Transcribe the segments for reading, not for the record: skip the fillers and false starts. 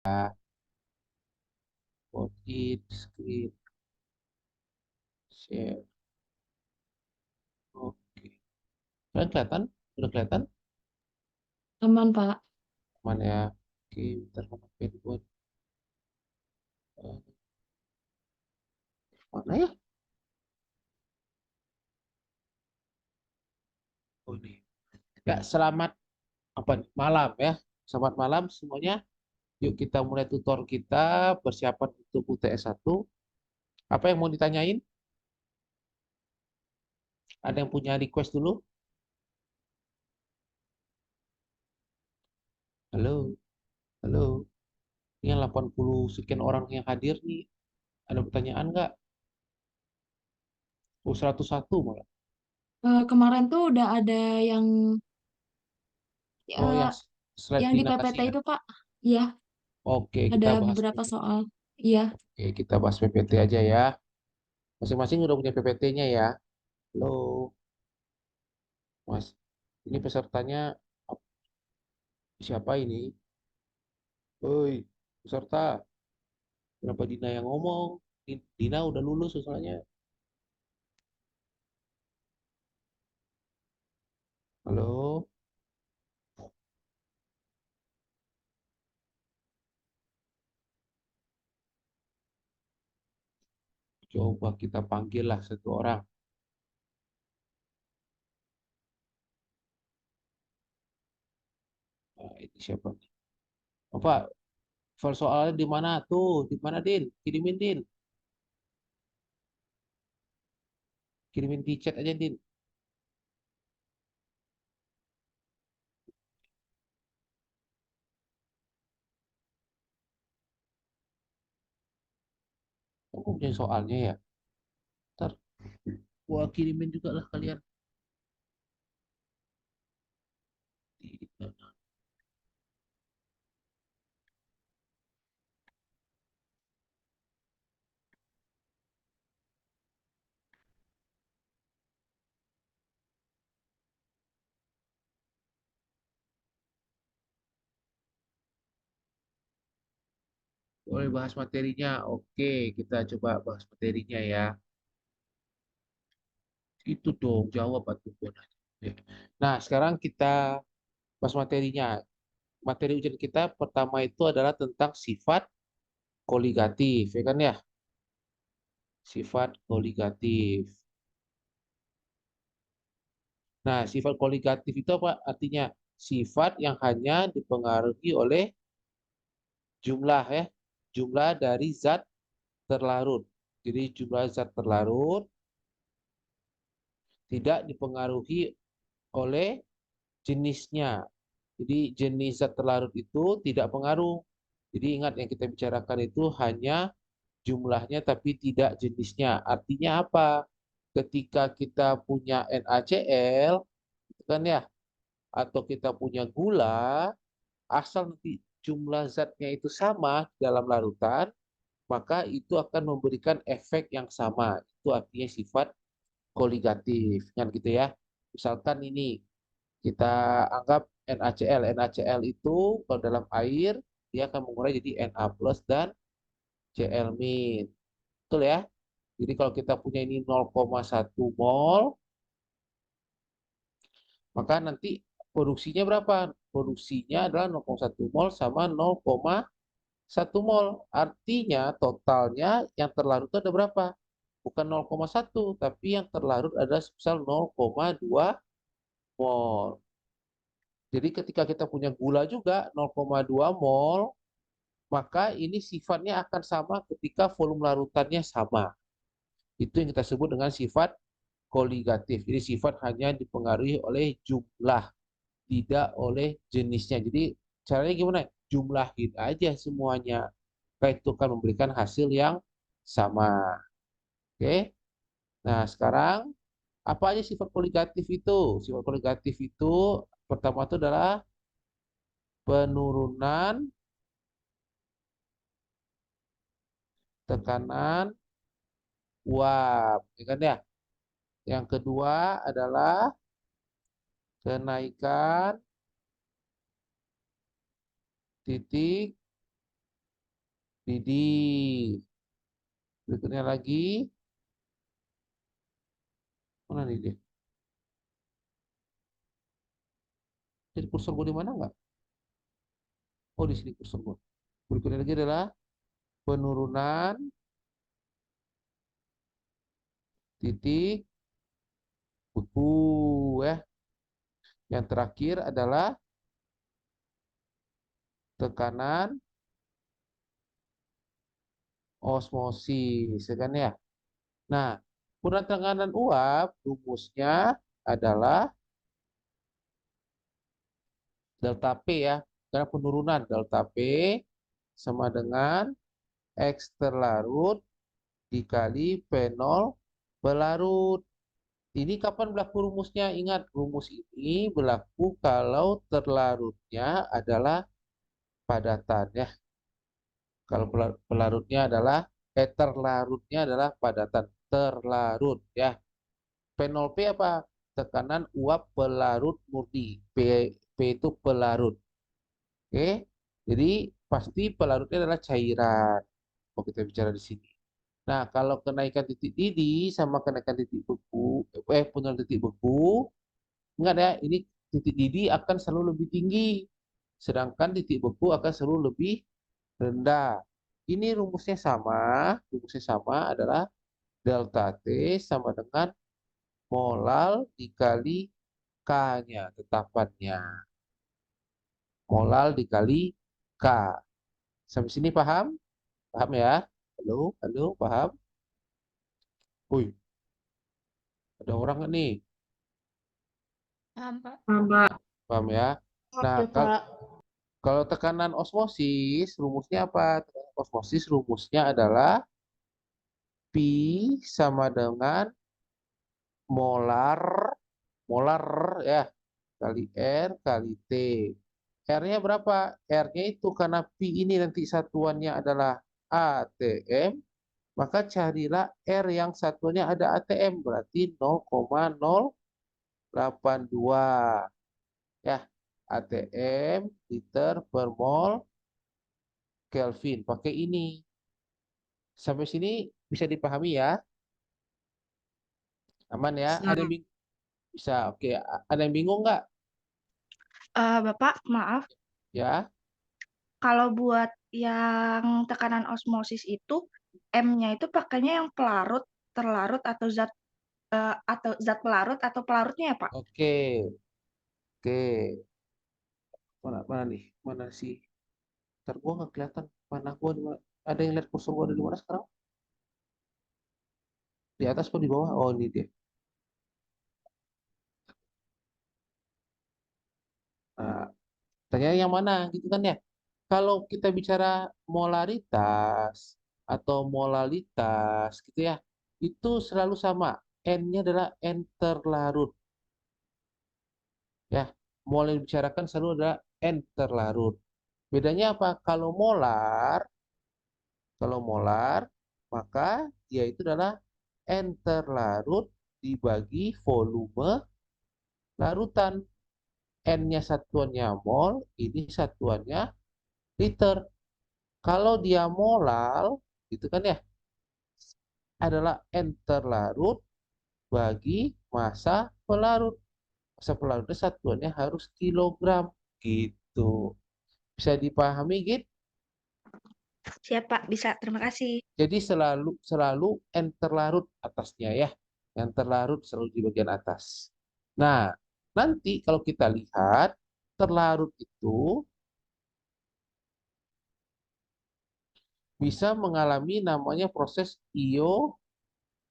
Put it, script, share. Oke. Kalian kelihatan? Udah kelihatan? Aman, Pak. Mana ya? Oke, bentar masukin buat mana ya? Oh ini. Ya, selamat apa malam ya. Selamat malam semuanya. Yuk kita mulai tutor kita persiapan untuk UTS 1. Apa yang mau ditanyain? Ada yang punya request dulu? Halo, halo. Ini yang 80 sekian orang yang hadir nih. Ada pertanyaan nggak? Oh, 101 malah. Kemarin tuh udah ada yang Oh, eh, slide yang di Dina PPT kasih ya. itu, Pak. Iya, Oke, kita ada bahas beberapa PPT. soal. Iya. Oke, kita bahas PPT aja ya. Masing-masing udah punya PPT-nya ya. Halo, Mas. Ini pesertanya siapa ini? Woi, peserta. Kenapa Dina yang ngomong? Dina udah lulus soalnya. Halo, coba kita panggil lah satu orang. Nah, ini siapa nih? Apa? File soalnya di mana tuh? Di mana, Din? Kirimin, Din. Kirimin di chat aja, Din. Aku punya soalnya ya. Ntar gua kirimin juga lah kalian. Boleh bahas materinya. Oke, kita coba bahas materinya ya. Itu dong, jawab atuh gua nanya. Nah, sekarang kita bahas materinya. Materi ujian kita pertama itu adalah tentang sifat koligatif, ya kan ya? Sifat koligatif. Nah, sifat koligatif itu apa? Artinya sifat yang hanya dipengaruhi oleh jumlah ya, jumlah dari zat terlarut. Jadi jumlah zat terlarut tidak dipengaruhi oleh jenisnya. Jadi jenis zat terlarut itu tidak pengaruh. Jadi ingat yang kita bicarakan itu hanya jumlahnya tapi tidak jenisnya. Artinya apa? Ketika kita punya NaCl, itu kan ya, atau kita punya gula, asal nanti jumlah zatnya itu sama dalam larutan, maka itu akan memberikan efek yang sama. Itu artinya sifat koligatif, kan gitu ya. Misalkan ini kita anggap NaCl. NaCl itu kalau dalam air dia akan mengurai jadi Na plus dan Cl min. Betul ya? Jadi kalau kita punya ini 0,1 mol, maka nanti produksinya berapa? Produksinya adalah 0,1 mol sama 0,1 mol. Artinya totalnya yang terlarut itu ada berapa? Bukan 0,1, tapi yang terlarut ada sebesar 0,2 mol. Jadi ketika kita punya gula juga 0,2 mol, maka ini sifatnya akan sama ketika volume larutannya sama. Itu yang kita sebut dengan sifat koligatif. Jadi sifat hanya dipengaruhi oleh jumlah, tidak oleh jenisnya. Jadi caranya gimana? Jumlahin aja semuanya. Maka itu akan memberikan hasil yang sama. Oke. Nah, sekarang apa aja sifat koligatif itu? Sifat koligatif itu pertama itu adalah penurunan tekanan uap, ya kan ya? Yang kedua adalah kenaikan titik Didi. Berikutnya lagi. Mana nih dia? Jadi kursor gue di mana nggak? Oh, di sini kursor gue. Berikutnya lagi adalah penurunan titik beku ya. Yang terakhir adalah tekanan osmosis, ya kan ya? Nah, ukuran tekanan uap rumusnya adalah delta P ya. Karena penurunan delta P sama dengan X terlarut dikali P0 berlarut. Ini kapan berlaku rumusnya? Ingat, rumus ini berlaku kalau terlarutnya adalah padatan ya. Kalau pelarutnya adalah terlarutnya adalah padatan terlarut ya. P0P apa? Tekanan uap pelarut murni. P itu pelarut. Oke. Jadi pasti pelarutnya adalah cairan. Kalau kita bicara di sini. Nah, kalau kenaikan titik didih sama kenaikan titik beku, penurunan titik beku, ingat ya, ini titik didih akan selalu lebih tinggi, sedangkan titik beku akan selalu lebih rendah. Ini rumusnya sama adalah delta T sama dengan molal dikali K-nya, tetapannya. Molal dikali K. Sampai sini paham? Paham ya? Halo, halo, paham? Wih, ada orang nggak nih? Paham, Pak. Paham, Pak. Paham ya? Nah, Oke, Pak. kalau tekanan osmosis, rumusnya apa? Tekanan osmosis rumusnya adalah Pi sama dengan molar, molar ya, kali R kali T. R-nya berapa? R-nya itu karena Pi ini nanti satuannya adalah ATM, maka carilah R yang satuannya ada ATM, berarti 0,082 ya. ATM liter per mol Kelvin. Pakai ini. Sampai sini bisa dipahami ya? Aman ya? Bisa. Ada yang bisa. Oke, ada yang bingung nggak? Bapak, maaf, Ya. kalau buat yang tekanan osmosis itu, M-nya itu pakainya yang pelarut, terlarut, atau zat pelarut atau pelarutnya ya, Pak? Oke. Oke. Mana mana nih? Mana sih? Ntar gua nggak kelihatan. Mana gua di mana? Ada yang lihat kursor gua ada di mana sekarang? Di atas atau di bawah? Oh, ini dia. Nah, tanya yang mana gitu kan ya? Kalau kita bicara molaritas atau molalitas gitu ya, itu selalu sama. N-nya adalah N terlarut ya. Mol yang dibicarakan selalu adalah N terlarut. Bedanya apa? Kalau molar maka dia itu adalah N terlarut dibagi volume larutan. N-nya satuannya mol, ini satuannya liter. Kalau dia molal, gitu kan ya, adalah N terlarut bagi massa pelarut. Massa pelarutnya satuannya harus kilogram. Gitu. Bisa dipahami, gitu? Siap, Pak. Bisa. Terima kasih. Jadi selalu selalu N terlarut atasnya ya. Yang terlarut selalu di bagian atas. Nah, nanti kalau kita lihat terlarut itu bisa mengalami namanya proses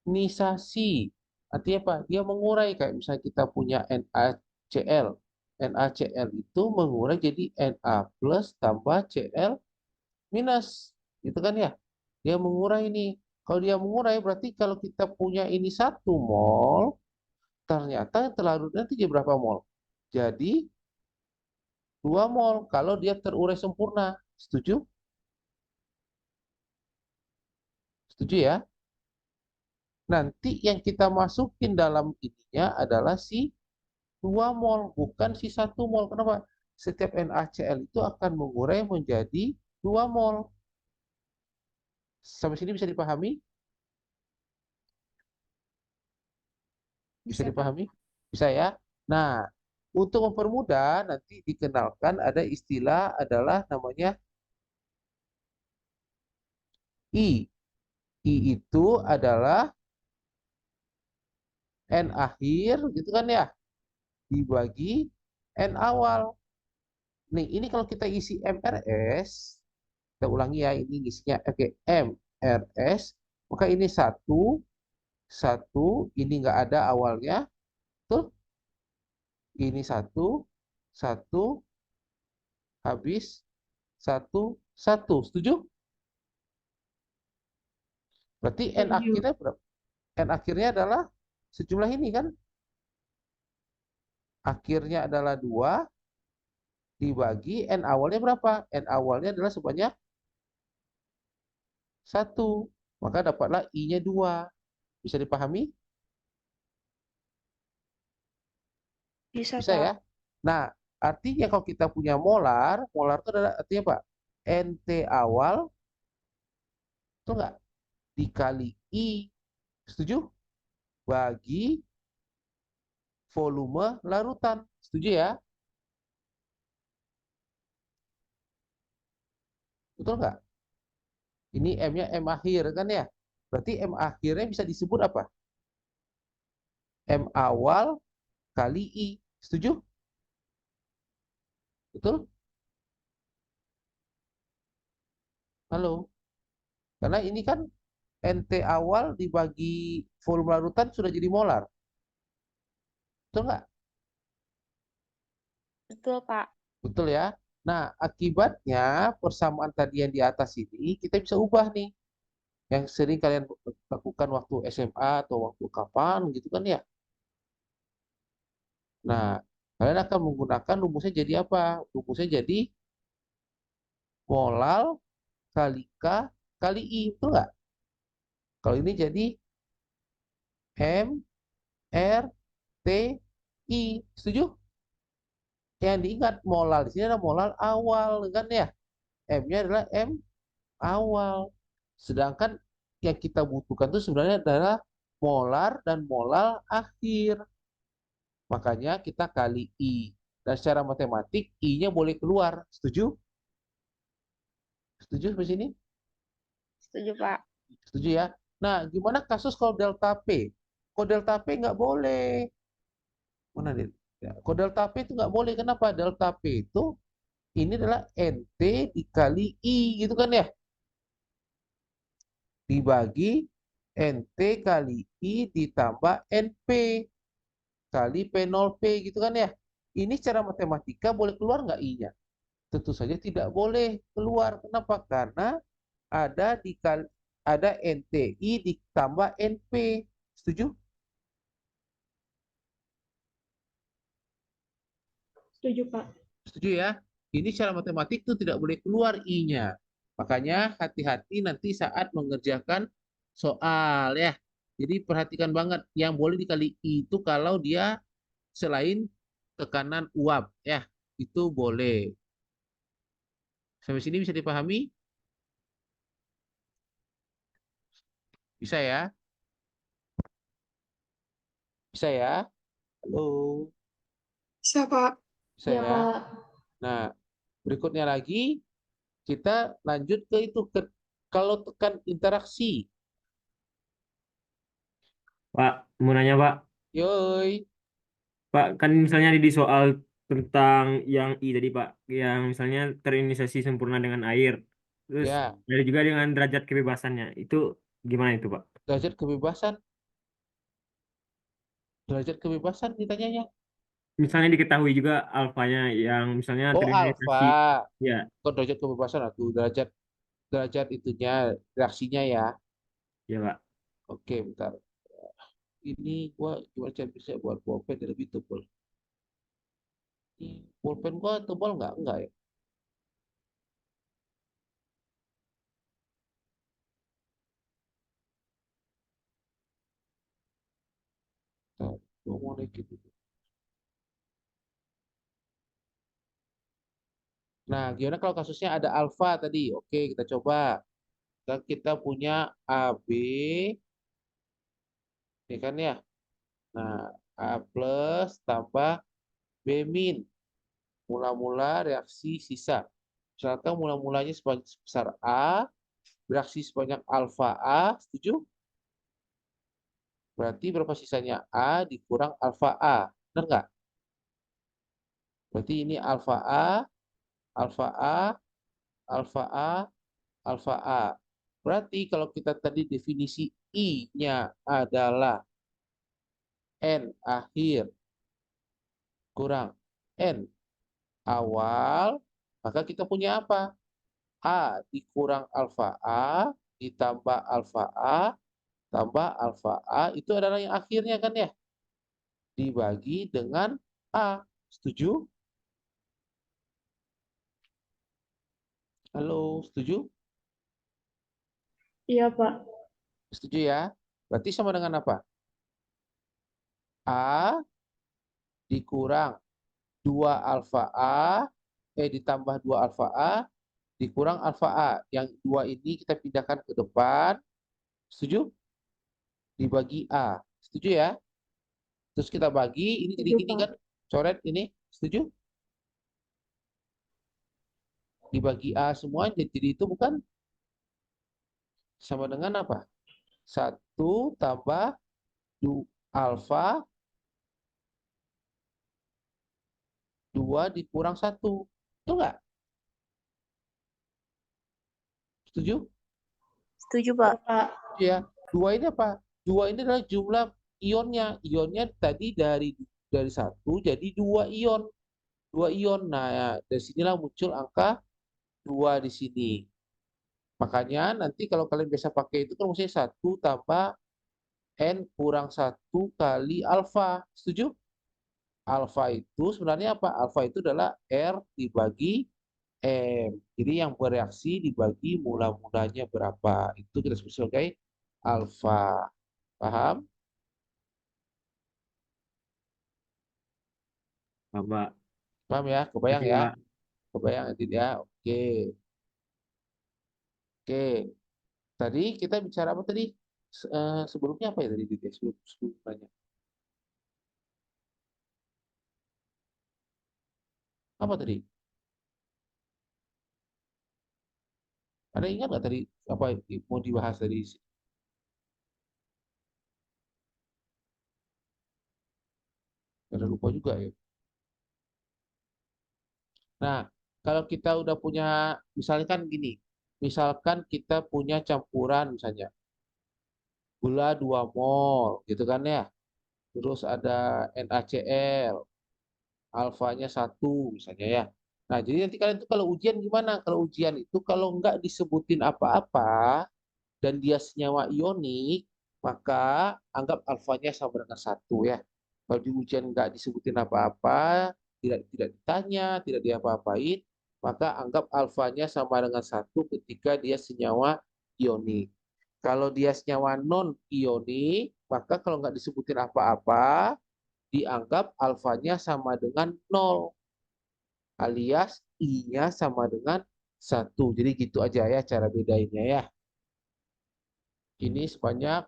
ionisasi. Artinya apa? Dia mengurai kayak misalnya kita punya NaCl. NaCl itu mengurai jadi Na plus tambah Cl minus. Gitu kan ya? Dia mengurai ini. Kalau dia mengurai berarti kalau kita punya ini 1 mol, ternyata yang terlarut nanti jadi berapa mol? Jadi 2 mol kalau dia terurai sempurna. Setuju? Setuju ya? Nanti yang kita masukin dalam ininya adalah si 2 mol, bukan si 1 mol. Kenapa? Setiap NaCl itu akan mengurai menjadi 2 mol. Sampai sini bisa dipahami? Bisa Bisa, Pak. dipahami? Bisa ya? Nah, untuk mempermudah nanti dikenalkan ada istilah adalah namanya I. I itu adalah N akhir gitu kan ya, dibagi N awal. Nih, ini kalau kita isi MRS, kita ulangi ya, ini isinya oke, MRS, maka ini satu, satu, ini nggak ada awalnya, tuh, ini satu, satu, habis, satu, satu, setuju? Berarti N Setuju. akhirnya berapa? N akhirnya adalah sejumlah ini kan, akhirnya adalah 2 dibagi N awalnya berapa? N awalnya adalah sebanyak satu, maka dapatlah I-nya 2. Bisa dipahami? Bisa, Bisa ya? Pak. Nah, artinya kalau kita punya molar, molar itu adalah artinya apa? NT awal, itu enggak? Dikali I, setuju? Bagi volume larutan, setuju ya? Betul nggak? Ini M-nya M akhir kan ya? Berarti M akhirnya bisa disebut apa? M awal kali I, setuju? Betul? Halo? Karena ini kan NT awal dibagi volume larutan sudah jadi molar, betul nggak? Betul, Pak. Betul ya? Nah, akibatnya persamaan tadi yang di atas ini kita bisa ubah nih. Yang sering kalian lakukan waktu SMA atau waktu kapan gitu kan ya. Nah, kalian akan menggunakan rumusnya jadi apa? Rumusnya jadi molal kali K kali I, betul nggak? Kalau ini jadi M R T I, setuju? Yang diingat molal di sini adalah molal awal kan ya. M-nya adalah M awal. Sedangkan yang kita butuhkan itu sebenarnya adalah molar dan molal akhir. Makanya kita kali I. Dan secara matematik I-nya boleh keluar. Setuju? Setuju sampai sini? Setuju, Pak. Setuju ya? Nah, gimana kasus kalau delta P? Kalau delta P nggak boleh. Mana nih? Ya, kalau delta P itu nggak boleh. Kenapa? Delta P itu ini adalah NT dikali I gitu kan ya? Dibagi NT kali I ditambah NP kali P0P gitu kan ya. Ini secara matematika boleh keluar nggak I-nya? Tentu saja tidak boleh keluar. Kenapa? Karena ada ada NTI ditambah NP. Setuju? Setuju, Pak. Setuju ya? Ini secara matematik itu tidak boleh keluar I-nya. Makanya hati-hati nanti saat mengerjakan soal ya. Jadi perhatikan banget yang boleh dikali I itu kalau dia selain tekanan uap ya. Itu boleh. Sampai sini bisa dipahami? Bisa ya? Bisa ya? Halo, Bisa, Pak. bisa Ya, ya? Pak. Nah, berikutnya lagi kita lanjut ke itu ke kalau tekan interaksi. Pak, mau nanya Pak, Yoi, Pak kan misalnya di soal tentang yang I tadi Pak, yang misalnya terinisasi sempurna dengan air, terus ya, ada juga dengan derajat kebebasannya, itu gimana itu Pak? derajat kebebasan, derajat kebebasan ditanyanya. Misalnya diketahui juga alfanya yang misalnya Oh, terinisasi, alfa. ya, Kok derajat kebebasan atau derajat derajat itunya reaksinya ya. ya Pak. Oke, bentar. Ini gua gimana cara bisa buat pulpen yang lebih tebal. Ini pulpen gua tebal nggak? Enggak ya. Bentar, gua mau naikin dulu. Nah, gimana kalau kasusnya ada alfa tadi? Oke, kita coba. Dan kita punya AB, ya kan ya. Nah, A plus tambah B min. Mula-mula reaksi sisa. Misalkan mula-mulanya sebesar A, bereaksi sebanyak alfa A, setuju? Berarti berapa sisanya? A dikurang alfa A. Benar nggak? Berarti ini alfa A, alfa A, alfa A, alfa A. Berarti kalau kita tadi definisi I-nya adalah N akhir kurang N awal, maka kita punya apa? A dikurang alfa A ditambah alfa A tambah alfa A itu adalah yang akhirnya kan ya? Dibagi dengan A. Setuju? Halo, setuju? Iya, Pak. Setuju ya? Berarti sama dengan apa? A dikurang 2 alfa A, ditambah 2 alfa A, dikurang alfa A. Yang 2 ini kita pindahkan ke depan. Setuju? Dibagi A. Setuju ya? Terus kita bagi, ini jadi Setuju, gini Pak. kan? Coret ini. Setuju? Dibagi A semua, jadi itu bukan sama dengan apa? 1 tambah 2 alfa 2 dikurang 1. Betul nggak? Setuju? Setuju, Iya, Pak. Pak. Ya. 2 ini apa? 2 ini adalah jumlah ionnya. Ionnya tadi dari 1 jadi 2 ion. 2 ion. Nah, dari sinilah muncul angka 2 di sini. Makanya nanti kalau kalian biasa pakai itu kan maksudnya 1 tambah N kurang 1 kali alfa. Setuju? Alfa itu sebenarnya apa? Alfa itu adalah R dibagi M. Jadi yang bereaksi dibagi mula-mulanya berapa. Itu kita sebut sebagai alfa. Paham? Pak. Paham ya? Kebayang Oke, ya? Pak. Kebayang nanti ya? Oke. Oke. Tadi kita bicara apa tadi? Sebelumnya apa ya tadi? Sebelumnya. Apa tadi? Ada ingat nggak tadi apa mau dibahas tadi? Ada lupa juga ya. Nah, kalau kita udah punya, misalkan gini, misalkan kita punya campuran misalnya gula 2 mol, gitu kan ya. Terus ada NaCl, alfanya 1 misalnya ya. Nah, jadi nanti kalian itu kalau ujian gimana? Kalau ujian itu kalau nggak disebutin apa-apa dan dia senyawa ionik, maka anggap alfanya sama dengan 1 ya. Kalau di ujian nggak disebutin apa-apa, tidak ditanya, tidak diapa-apain, maka anggap alfanya sama dengan 1 ketika dia senyawa ionik. Kalau dia senyawa non-ionik, maka kalau nggak disebutin apa-apa, dianggap alfanya sama dengan 0, alias I-nya sama dengan 1. Jadi gitu aja ya cara bedainnya ya. Ini sebanyak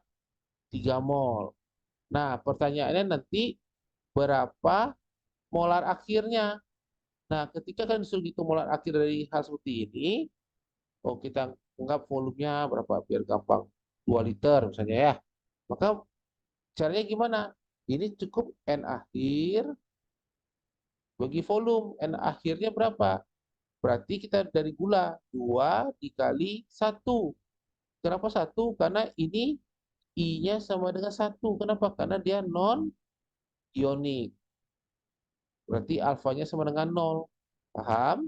3 mol. Nah, pertanyaannya nanti berapa molar akhirnya? Nah, ketika kalian disuruh hitung molar akhir dari hal seperti ini, oh kita anggap volumenya berapa biar gampang. 2 liter misalnya ya. Maka caranya gimana? Ini cukup N akhir bagi volume. N akhirnya berapa? Berarti kita dari gula 2 dikali 1. Kenapa 1? Karena ini I-nya sama dengan 1. Kenapa? Karena dia non-ionik. Berarti alfanya sama dengan 0. Paham?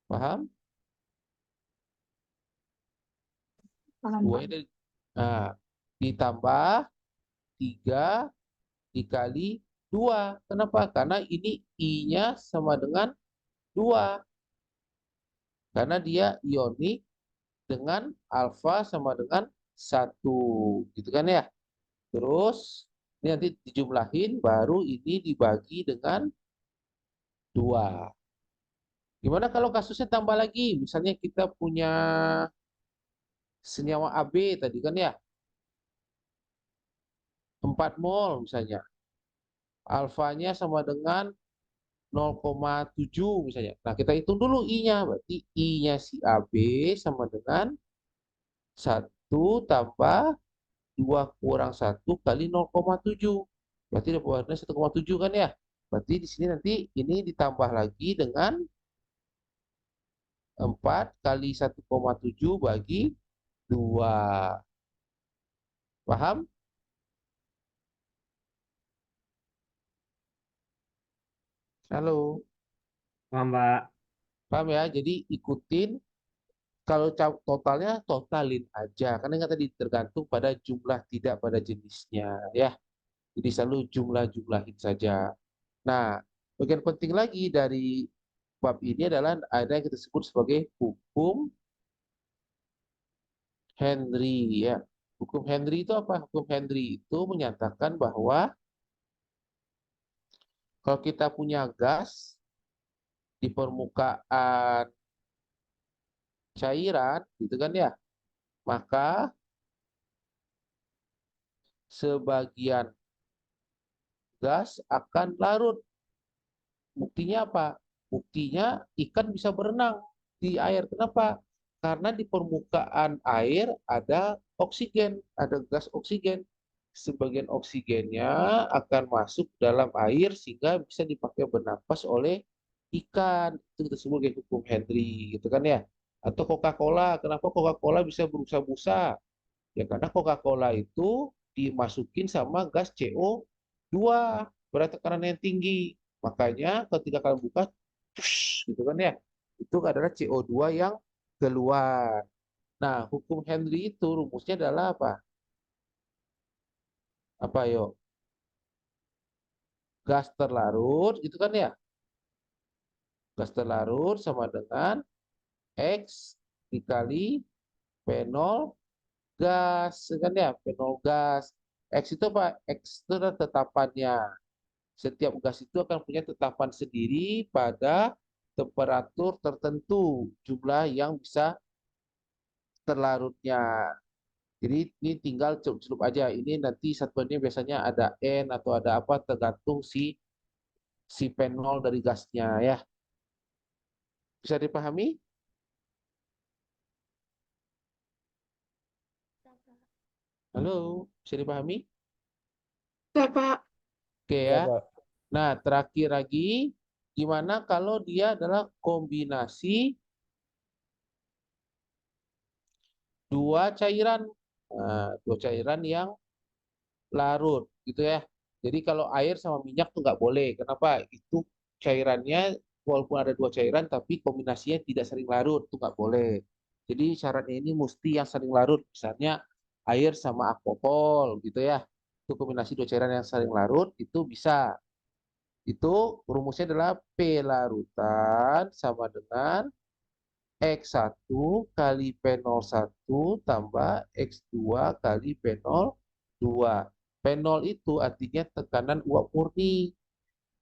Paham? Paham, 2 Pak. ini nah, ditambah 3 dikali 2. Kenapa? Karena ini I-nya sama dengan 2. Karena dia ionik dengan alfa sama dengan 1. Gitu kan ya? Terus ini nanti dijumlahin baru ini dibagi dengan 2. Gimana kalau kasusnya tambah lagi? Misalnya kita punya senyawa AB tadi kan ya, 4 mol misalnya. Alfanya sama dengan 0,7 misalnya. Nah, kita hitung dulu I-nya. Berarti I-nya si AB sama dengan 1 tambah 2 kurang 1 kali 0,7. Berarti dapat 1,7 kan ya? Berarti di sini nanti ini ditambah lagi dengan 4 kali 1,7 bagi 2. Paham? Halo. Paham, Pak. Paham ya? Jadi ikutin kalau totalnya totalin aja. Karena kan tadi tergantung pada jumlah tidak pada jenisnya ya. Jadi selalu jumlah-jumlahin saja. Nah, bagian penting lagi dari bab ini adalah ada yang kita sebut sebagai hukum Henry ya. Hukum Henry itu apa? Hukum Henry itu menyatakan bahwa kalau kita punya gas di permukaan cairan, gitu kan ya, maka sebagian gas akan larut. Buktinya apa? Buktinya ikan bisa berenang di air. Kenapa? Karena di permukaan air ada oksigen, ada gas oksigen. Sebagian oksigennya akan masuk dalam air sehingga bisa dipakai bernapas oleh ikan. Itu kita sebut sebagai hukum Henry, gitu kan ya. Atau Coca-Cola. Kenapa Coca-Cola bisa berusaha-busa? Ya karena Coca-Cola itu dimasukin sama gas CO2 berat tekanan yang tinggi. Makanya ketika kalian buka, push, gitu kan ya, itu adalah CO2 yang keluar. Nah, hukum Henry itu rumusnya adalah apa? Apa yuk? Gas terlarut, gitu kan ya? Gas terlarut sama dengan X dikali P0 gas, kan ya? P0 gas. X itu apa? X itu adalah tetapannya. Setiap gas itu akan punya tetapan sendiri pada temperatur tertentu, jumlah yang bisa terlarutnya. Jadi ini tinggal celup aja. Ini nanti satuannya biasanya ada N atau ada apa tergantung si P0 dari gasnya ya. Bisa dipahami? Halo, bisa dipahami? Bapak. Oke Ya, ya. Pak. Nah, terakhir lagi, gimana kalau dia adalah kombinasi dua cairan? Nah, dua cairan yang larut gitu ya. Jadi kalau air sama minyak tuh nggak boleh. Kenapa? Itu cairannya walaupun ada dua cairan tapi kombinasinya tidak sering larut tuh nggak boleh. Jadi syaratnya ini mesti yang sering larut. Misalnya air sama alkohol gitu ya. Itu kombinasi dua cairan yang sering larut itu bisa. Itu rumusnya adalah P larutan sama dengan X1 kali P01 tambah X2 kali P02. P0 itu artinya tekanan uap murni.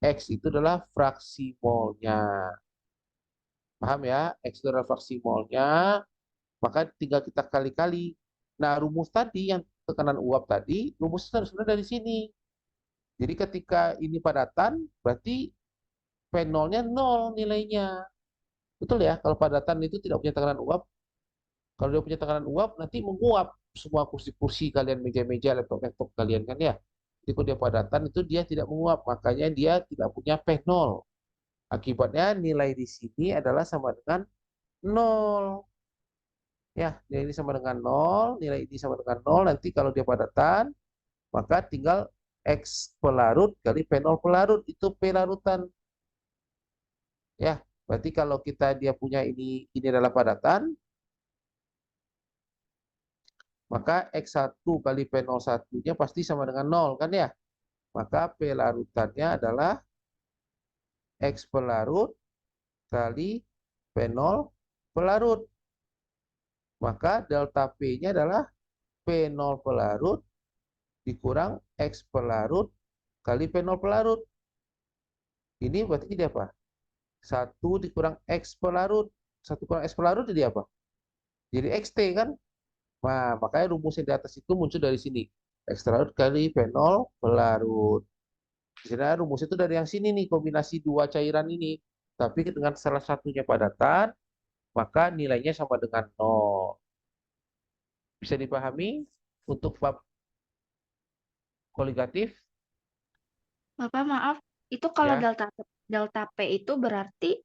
X itu adalah fraksi molnya. Paham ya? X itu adalah fraksi molnya. Maka tinggal kita kali-kali. Nah, rumus tadi yang tekanan uap tadi, rumusnya sebenarnya dari sini. Jadi ketika ini padatan, berarti P0-nya 0 nilainya. Betul ya? Kalau padatan itu tidak punya tekanan uap, kalau dia punya tekanan uap, nanti menguap semua kursi-kursi kalian, meja-meja, laptop-laptop kalian kan ya. Jadi kalau dia padatan itu dia tidak menguap, makanya dia tidak punya P0. Akibatnya nilai di sini adalah sama dengan 0. Ya, nilai ini sama dengan 0, nilai ini sama dengan 0. Nanti kalau dia padatan, maka tinggal X pelarut kali P0 pelarut, itu P larutan. Ya, berarti kalau kita dia punya ini adalah padatan, maka X1 kali P01-nya pasti sama dengan 0 kan ya. Maka P larutannya adalah X pelarut kali P0 pelarut. Maka delta P-nya adalah P0 pelarut dikurang X pelarut kali P0 pelarut. Ini berarti dia apa? 1 dikurang X pelarut. 1 kurang X pelarut jadi apa? Jadi XT kan? Nah, makanya rumus yang di atas itu muncul dari sini. X pelarut kali P0 pelarut. Sebenarnya rumus itu dari yang sini nih, kombinasi dua cairan ini. Tapi dengan salah satunya padatan, maka nilainya sama dengan 0. Bisa dipahami untuk bab koligatif? Bapak maaf, itu kalau Ya, delta P itu berarti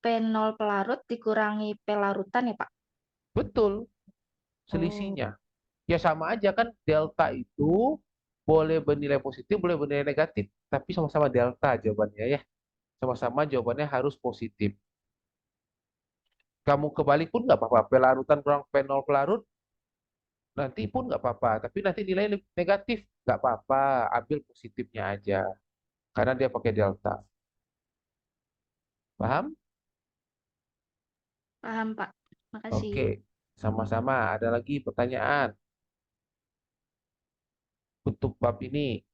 P0 pelarut dikurangi P larutan ya, Pak? betul Oh, selisihnya. Ya sama aja kan, delta itu boleh bernilai positif, boleh bernilai negatif. Tapi sama-sama delta jawabannya ya. Sama-sama jawabannya harus positif. Kamu kebalik pun nggak apa-apa. Pelarutan kurang P0 pelarut, nanti pun nggak apa-apa. Tapi nanti nilai negatif, nggak apa-apa. Ambil positifnya aja. Karena dia pakai delta. Paham? paham, Pak. Makasih. Oke. Sama-sama. Ada lagi pertanyaan untuk bab ini.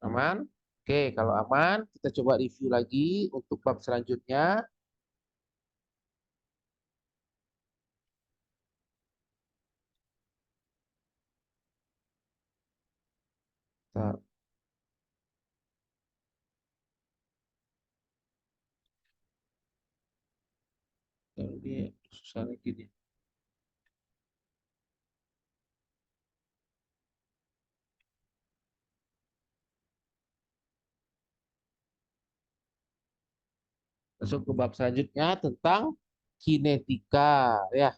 Aman? Oke, kalau aman, kita coba review lagi untuk bab selanjutnya. Bentar, ini susah lagi nih. Masuk ke bab selanjutnya tentang kinetika. Ya,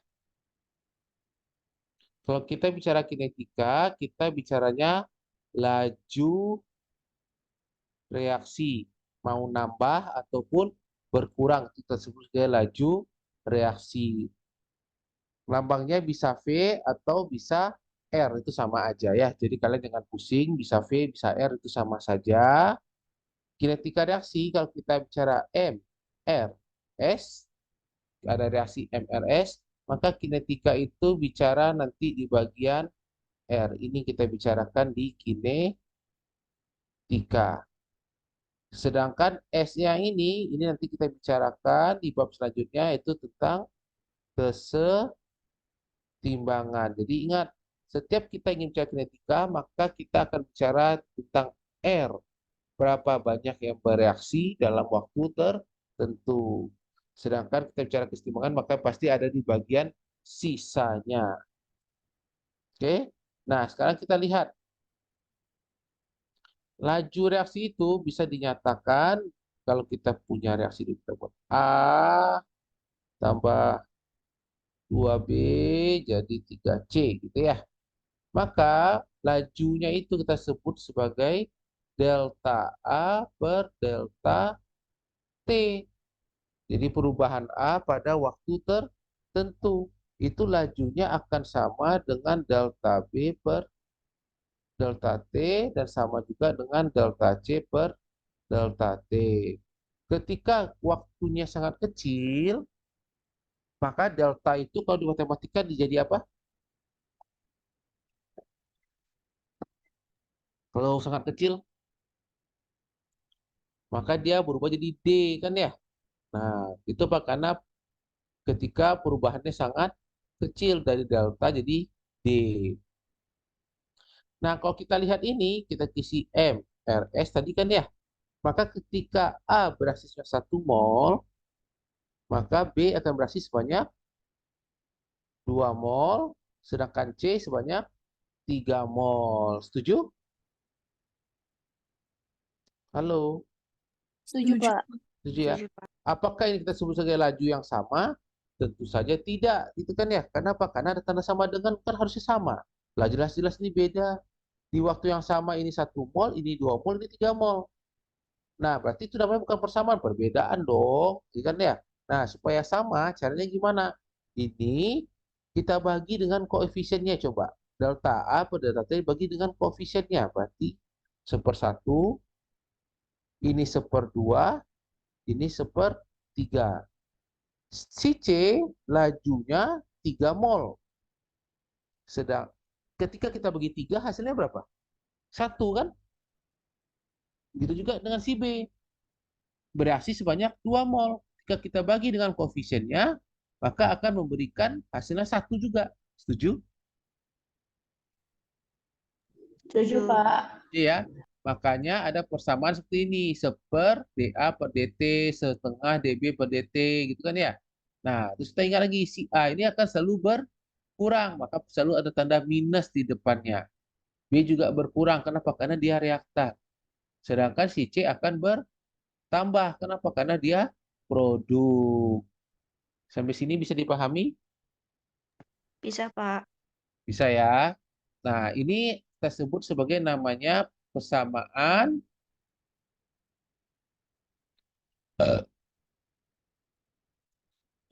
kalau kita bicara kinetika, kita bicaranya laju reaksi. Mau nambah ataupun berkurang, kita sebut sebagai laju reaksi. Lambangnya bisa V atau bisa R, itu sama aja ya. Jadi kalian jangan pusing, bisa V, bisa R, itu sama saja. Kinetika reaksi, kalau kita bicara M, R, S, ada reaksi MRS, maka kinetika itu bicara nanti di bagian R. Ini kita bicarakan di kinetika. Sedangkan S-nya ini nanti kita bicarakan di bab selanjutnya, itu tentang kesetimbangan. Jadi ingat, setiap kita ingin bicara kinetika, maka kita akan bicara tentang R. Berapa banyak yang bereaksi dalam waktu tertentu. Sedangkan kita bicara kesetimbangan, maka pasti ada di bagian sisanya. Oke. Nah, sekarang kita lihat laju reaksi itu bisa dinyatakan kalau kita punya reaksi di buat A tambah 2B jadi 3C gitu ya. Maka lajunya itu kita sebut sebagai delta A per delta T. Jadi perubahan A pada waktu tertentu itu lajunya akan sama dengan delta B per delta T dan sama juga dengan delta C per delta T. Ketika waktunya sangat kecil, maka delta itu kalau di matematika dijadi apa? Kalau sangat kecil, maka dia berubah jadi D kan ya. Nah, itu apa? Karena ketika perubahannya sangat kecil dari delta jadi D. Nah, kalau kita lihat ini, kita isi M, RS tadi kan ya. Maka ketika A beraksi sebanyak 1 mol, maka B akan beraksi sebanyak 2 mol, sedangkan C sebanyak 3 mol. Setuju? Halo, Setuju, Pak. setuju ya? Setuju, Pak. Apakah ini kita sebut sebagai laju yang sama? Tentu saja tidak, itu kan ya. Kenapa? Karena ada tanda sama dengan, kan harusnya sama. Lah jelas-jelas ini beda. Di waktu yang sama ini 1 mol, ini 2 mol, ini 3 mol. Nah, berarti itu namanya bukan persamaan, perbedaan dong, iya kan ya? Nah, supaya sama, caranya gimana? Ini kita bagi dengan koefisiennya coba. Delta A per delta T bagi dengan koefisiennya. Berarti 1/1, ini 1/2, ini 1/3. Si C lajunya 3 mol. Sedang ketika kita bagi 3 hasilnya berapa? 1 kan? Begitu juga dengan si B. Bereaksi sebanyak 2 mol. Jika kita bagi dengan koefisiennya, maka akan memberikan hasilnya 1 juga. Setuju? Setuju, Setuju. Pak. Iya. Makanya ada persamaan seperti ini. Seper dA per dt, setengah dB per dt, gitu kan ya. Nah, terus kita ingat lagi, si A ini akan selalu berkurang. Maka selalu ada tanda minus di depannya. B juga berkurang. Kenapa? Karena dia reaktan. Sedangkan si C akan bertambah. Kenapa? Karena dia produk. Sampai sini bisa dipahami? Bisa, Pak. Bisa ya. Nah, ini kita sebut sebagai namanya persamaan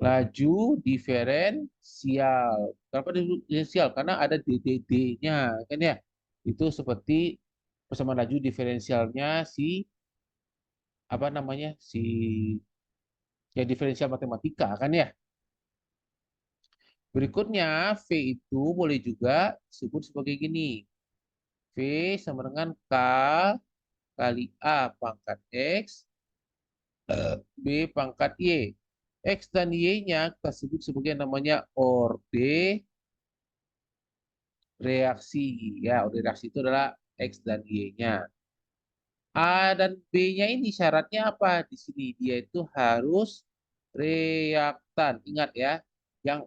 laju diferensial. Kenapa diferensial? Karena ada DDD-nya, kan ya? Itu seperti persamaan laju diferensialnya si apa namanya? Si ya diferensial matematika kan ya. Berikutnya V itu boleh juga disebut sebagai gini. V sama dengan K kali A pangkat X B pangkat Y. X dan Y-nya kita sebut sebagai namanya orde reaksi. Ya, orde reaksi itu adalah X dan Y-nya. A dan B-nya ini syaratnya apa? Di sini dia itu harus reaktan. Ingat ya, yang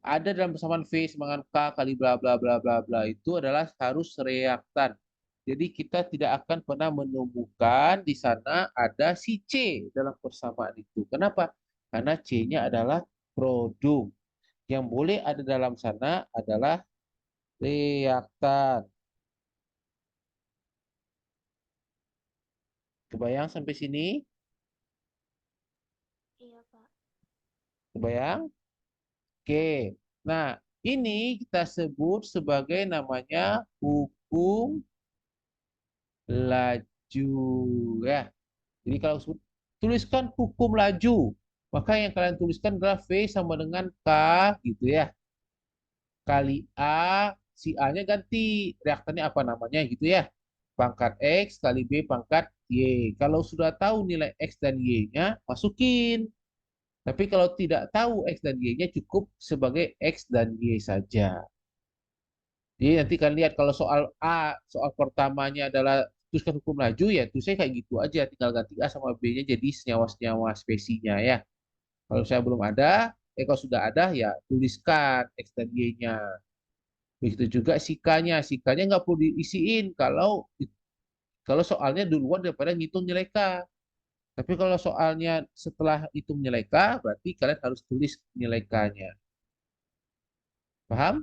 ada dalam persamaan V sama dengan K kali bla bla bla bla bla itu adalah harus reaktan. Jadi kita tidak akan pernah menemukan di sana ada si C dalam persamaan itu. Kenapa? Karena C-nya adalah produk. Yang boleh ada dalam sana adalah reaktan. Kebayang sampai sini? Iya, Pak. Kebayang? Oke. Nah, ini kita sebut sebagai namanya hukum laju ya. Jadi kalau tuliskan hukum laju, maka yang kalian tuliskan adalah V sama dengan K gitu ya. Kali A, si A-nya ganti reaktannya apa namanya gitu ya. Pangkat X kali B pangkat Y. Kalau sudah tahu nilai X dan Y-nya, masukin. Tapi kalau tidak tahu X dan Y-nya cukup sebagai X dan Y saja. Jadi nanti kalian lihat kalau soal A, soal pertamanya adalah teruskan hukum laju ya terusnya kayak gitu aja. Tinggal ganti A sama B-nya jadi senyawa-senyawa spesinya ya. Kalau saya belum ada, kalau sudah ada ya tuliskan X dan Y-nya. Begitu juga sikanya. Sikanya nggak perlu diisiin kalau soalnya duluan daripada ngitung nilai K. Tapi kalau soalnya setelah hitung nilai K, berarti kalian harus tulis nilai K-nya. Paham?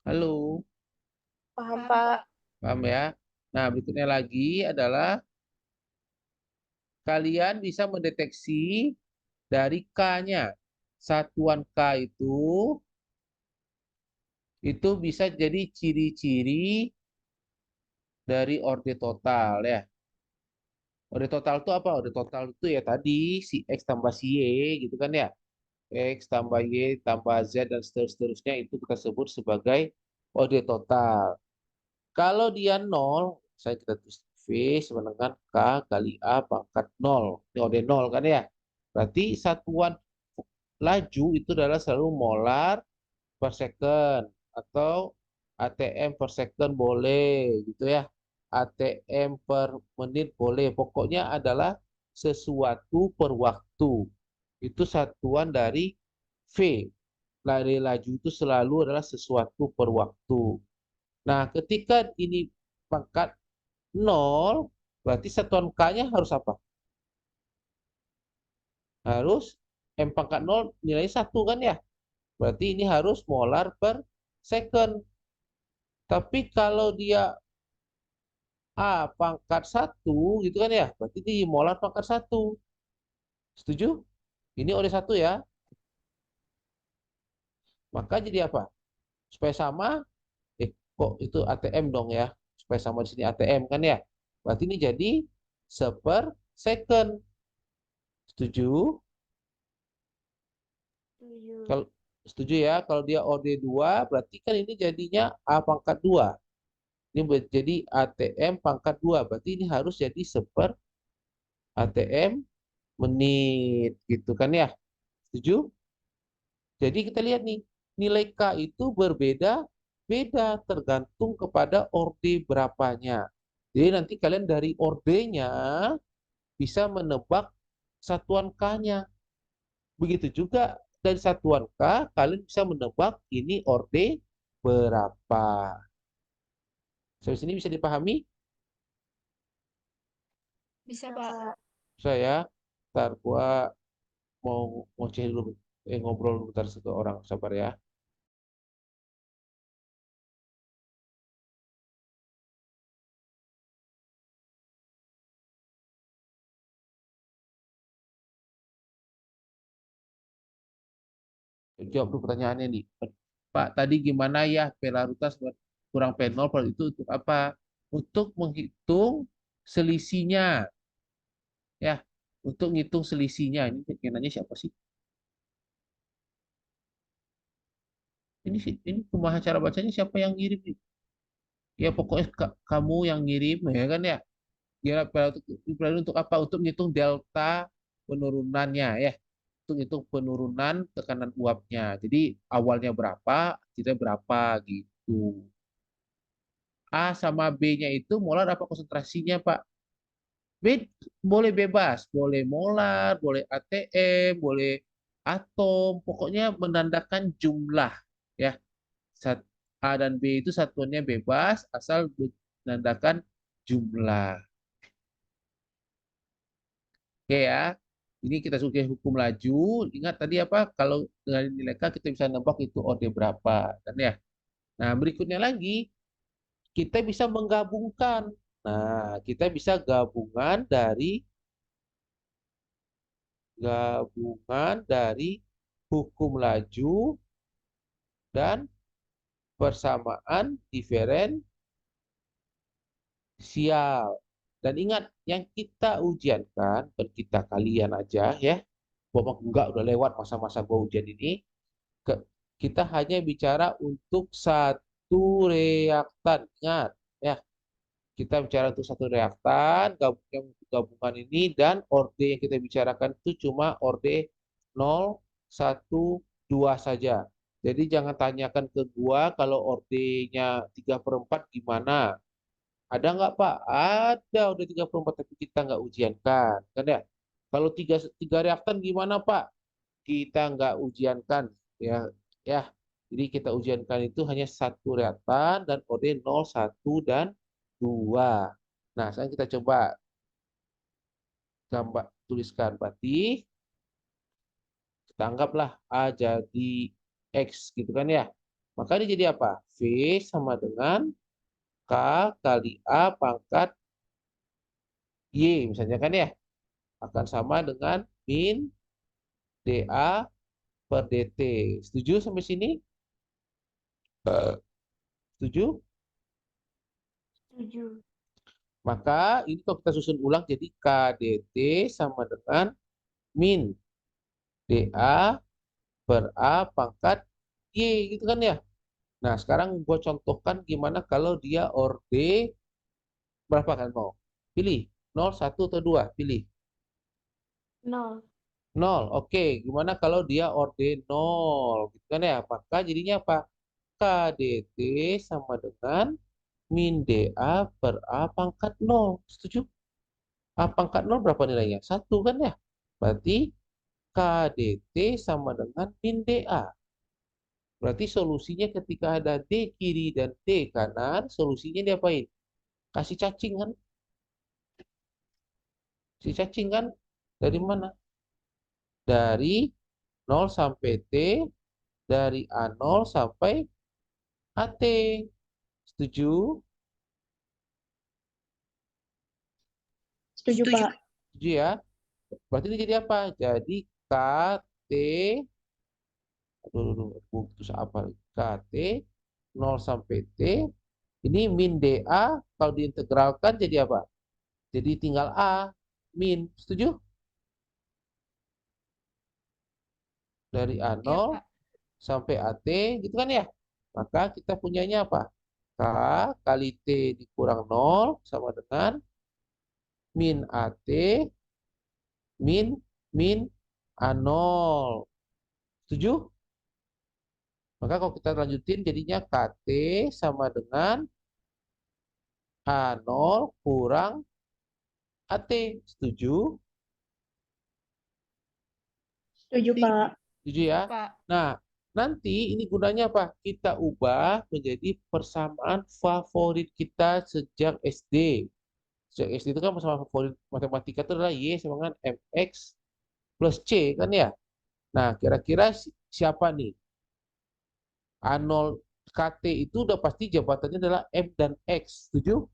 Halo, Paham, Pak. paham ya? Nah, berikutnya lagi adalah kalian bisa mendeteksi dari K-nya. Satuan K itu bisa jadi ciri-ciri dari orde total ya. Orde total itu apa? Orde total itu ya tadi si X tambah si Y gitu kan ya. X tambah Y tambah Z dan seterusnya itu kita sebut sebagai orde total. Kalau dia 0, saya kita tulis V sama dengan K kali A pangkat 0. Ini orde 0 kan ya. Berarti satuan laju itu adalah selalu molar per second atau ATM per second boleh gitu ya. ATM per menit boleh. Pokoknya adalah sesuatu per waktu. Itu satuan dari V. Lari laju itu selalu adalah sesuatu per waktu. Nah, ketika ini pangkat 0, berarti satuan K-nya harus apa? Harus M pangkat 0 nilai 1 kan ya? Berarti ini harus molar per second. Tapi kalau dia A pangkat 1 gitu kan ya, berarti di molar pangkat 1. Setuju? Ini oleh 1 ya. Maka jadi apa? Supaya sama, kok itu ATM dong ya. Supaya sama di sini ATM kan ya. Berarti ini jadi seper second. Setuju? Setuju. Kalau setuju ya, kalau dia OD2 berarti kan ini jadinya A pangkat 2. Ini jadi ATM pangkat 2. Berarti ini harus jadi seper ATM menit gitu kan ya. Setuju? Jadi kita lihat nih, nilai K itu berbeda-beda tergantung kepada orde berapanya. Jadi nanti kalian dari ordenya bisa menebak satuan K-nya. Begitu juga dari satuan K, kalian bisa menebak ini orde berapa. Sampai sini bisa dipahami? Bisa, Pak. Saya, ntar gua mau ngoceh dulu, ngobrol dulu bentar satu orang, sabar ya. Jawab dulu pertanyaannya nih. Pak, tadi gimana ya Pelarutas kurang P0 kalau itu untuk apa? Untuk menghitung selisihnya, ya. Untuk menghitung selisihnya. Ini yang nanya siapa sih? Ini kumaha cara bacanya siapa yang ngirim nih? Ya pokoknya kamu yang ngirim ya kan ya. Kira untuk apa? Untuk menghitung delta penurunannya ya. Untuk hitung penurunan tekanan uapnya. Jadi awalnya berapa, tidak berapa gitu. A sama B-nya itu molar apa konsentrasinya, Pak? Boleh bebas, boleh molar, boleh ATM, boleh atom, pokoknya menandakan jumlah ya. A dan B itu satuannya bebas asal menandakan jumlah. Oke ya. Ini kita sudah hukum laju. Ingat tadi apa? Kalau dengan nilai K kita bisa nebak itu orde berapa kan ya. Nah, berikutnya lagi kita bisa menggabungkan. Nah, kita bisa gabungan dari hukum laju dan persamaan diferensial. Dan ingat, yang kita ujiankan, dan kita kalian aja ya, Bapak enggak udah lewat masa-masa gua ujian ini, kita hanya bicara untuk satu reaktan. Ingat, ya, kita bicara untuk satu reaktan, gabungan ini, dan orde yang kita bicarakan itu cuma orde 0, 1, 2 saja. Jadi jangan tanyakan ke gua kalau ordenya 3/4 gimana. Ada nggak Pak? Ada udah 3/4 tapi kita nggak ujiankan. Kan ya? Kalau tiga reaktan gimana Pak? Kita nggak ujiankan. Ya, ya. Jadi kita ujiankan itu hanya satu reaktan dan kode 0, 1, dan 2. Nah, sekarang kita coba gambar tuliskan berarti kita anggaplah A jadi X gitu kan ya. Maka ini jadi apa? V sama dengan K kali A pangkat Y misalnya kan ya. Akan sama dengan min dA per dt. Setuju sampai sini? Setuju? Setuju. Maka ini kalau kita susun ulang jadi KDT sama dengan min dA per A pangkat Y gitu kan ya. Nah sekarang gue contohkan gimana kalau dia orde berapa kan mau? Pilih 0, 1, atau 2? Pilih 0. 0. Oke, gimana kalau dia orde 0? Gitu kan ya. Maka jadinya apa? KDT sama dengan min dA per A pangkat 0. Setuju? A pangkat 0 berapa nilainya? 1 kan ya? Berarti KDT sama dengan min dA. Berarti solusinya ketika ada D kiri dan D kanan, solusinya diapain? Kasih cacing kan? Kasih cacing kan? Dari mana? Dari 0 sampai T, dari A0 sampai AT. Setuju? Setuju, Pak. Setuju ya? Berarti ini jadi apa? Jadi KT, aduh, putus apa? KT 0 sampai T, ini min DA, kalau diintegralkan jadi apa? Jadi tinggal A, min. Setuju? Dari Ya, A0 Pak. sampai AT, gitu kan ya? Maka kita punyanya apa? K kali T dikurang 0 sama dengan min AT min min A0. Setuju? Maka kalau kita lanjutin jadinya KT sama dengan A0 kurang AT. Setuju? Setuju, Pak. Setuju ya? Pak. Nah, nanti ini gunanya apa? Kita ubah menjadi persamaan favorit kita sejak SD. Sejak SD itu kan persamaan favorit matematika itu adalah Y sama dengan MX plus C kan ya? Nah, kira-kira siapa nih? A0 KT itu udah pasti jabatannya adalah M dan X. Setuju?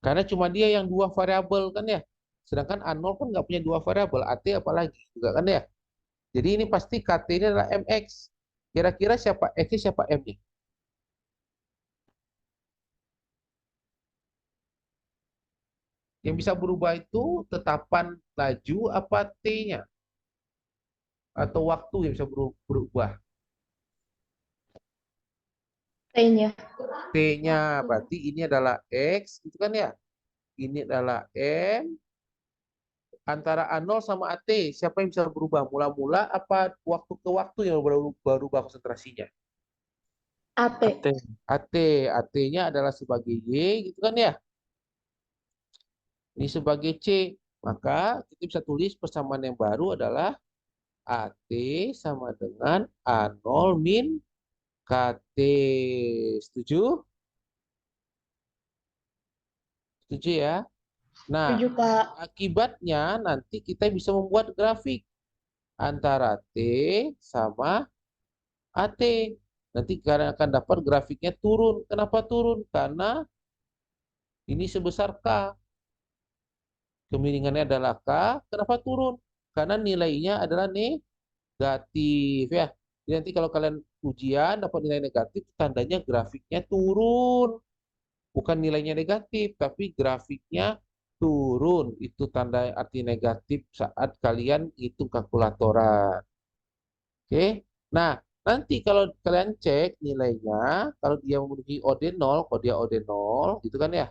Karena cuma dia yang dua variabel kan ya. Sedangkan A0 kan nggak punya dua variabel. AT apalagi juga kan ya. Jadi ini pasti KT ini adalah MX. Kira-kira siapa X-nya siapa M-nya? Yang bisa berubah itu tetapan laju apa T-nya? Atau waktu yang bisa berubah? T-nya. T-nya Waktu. berarti ini adalah X, itu kan ya. Ini adalah M, antara A0 sama AT, siapa yang bisa berubah? Mula-mula apa waktu ke waktu yang berubah konsentrasinya? AT. AT, AT-nya adalah sebagai Y, gitu kan ya? Ini sebagai C, maka kita bisa tulis persamaan yang baru adalah AT sama dengan A0 min KT. Setuju? Setuju ya? Nah, Setuju, Pak. akibatnya nanti kita bisa membuat grafik antara T sama AT. Nanti karena akan dapat grafiknya turun. Kenapa turun? Karena ini sebesar K. Kemiringannya adalah K. Kenapa turun? Karena nilainya adalah negatif ya. Jadi nanti kalau kalian ujian dapat nilai negatif, tandanya grafiknya turun. Bukan nilainya negatif, tapi grafiknya turun. Itu tanda arti negatif saat kalian hitung kalkulatoran. Oke. Nah, nanti kalau kalian cek nilainya, kalau dia memenuhi OD0, kalau dia OD0, gitu kan ya,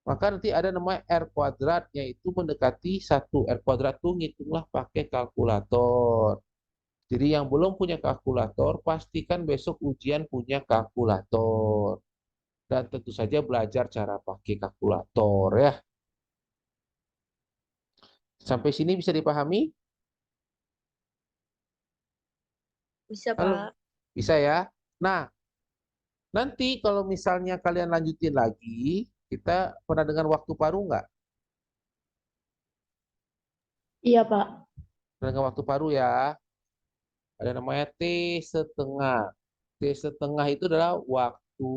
maka nanti ada namanya R kuadrat, yaitu mendekati 1 R kuadrat tuh ngitunglah pakai kalkulator. Jadi yang belum punya kalkulator, pastikan besok ujian punya kalkulator. Dan tentu saja belajar cara pakai kalkulator ya. Sampai sini bisa dipahami? Bisa, Halo? Pak. Bisa ya? Nah, nanti kalau misalnya kalian lanjutin lagi, kita pernah dengar waktu paruh nggak? Iya, Pak. Pernah dengar waktu paruh ya? Ada namanya T setengah. T setengah itu adalah waktu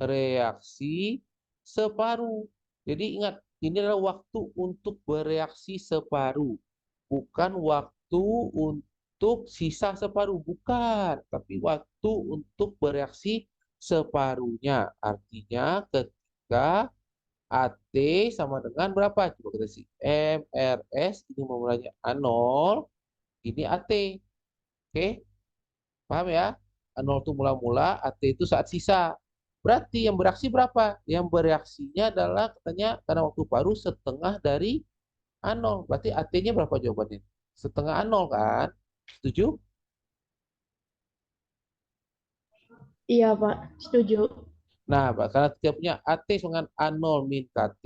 reaksi separuh. Jadi ingat, ini adalah waktu untuk bereaksi separuh. Bukan waktu untuk sisa separuh. Bukan. Tapi waktu untuk bereaksi separuhnya. Artinya ketika AT sama dengan berapa? Coba kita sih. MRS ini memulainya A0, ini AT. Oke, paham ya? A0 itu mula-mula, AT itu saat sisa. Berarti yang bereaksi berapa? Yang bereaksinya adalah katanya karena waktu paruh setengah dari A0. Berarti AT-nya berapa jawabannya? Setengah A0 kan? Setuju? Iya, Pak. Setuju. Nah, karena kita punya AT dengan A0 min KT,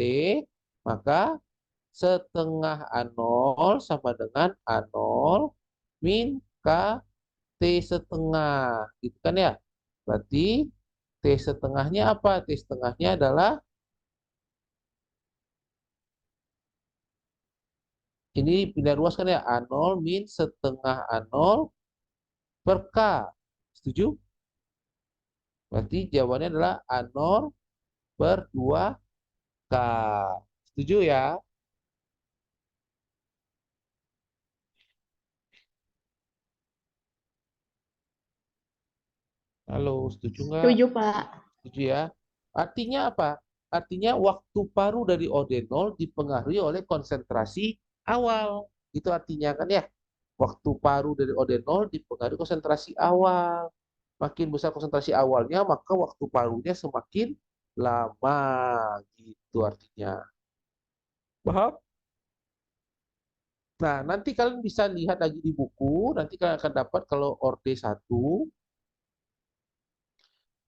maka setengah A0 sama dengan A0 min KT setengah. Gitu kan ya? Berarti T setengahnya apa? T setengahnya adalah ini pindah ruas kan ya? A0 min setengah A0 per K. Setuju? Berarti jawabannya adalah A0 per 2K. Setuju ya? Halo, setuju nggak? Setuju, Pak. Setuju ya? Artinya apa? Artinya waktu paruh dari OD0 dipengaruhi oleh konsentrasi awal. Itu artinya kan ya? Waktu paru dari OD0 dipengaruhi konsentrasi awal. Makin besar konsentrasi awalnya, maka waktu parunya semakin lama. Gitu artinya. Paham? Nah, nanti kalian bisa lihat lagi di buku, nanti kalian akan dapat kalau orde 1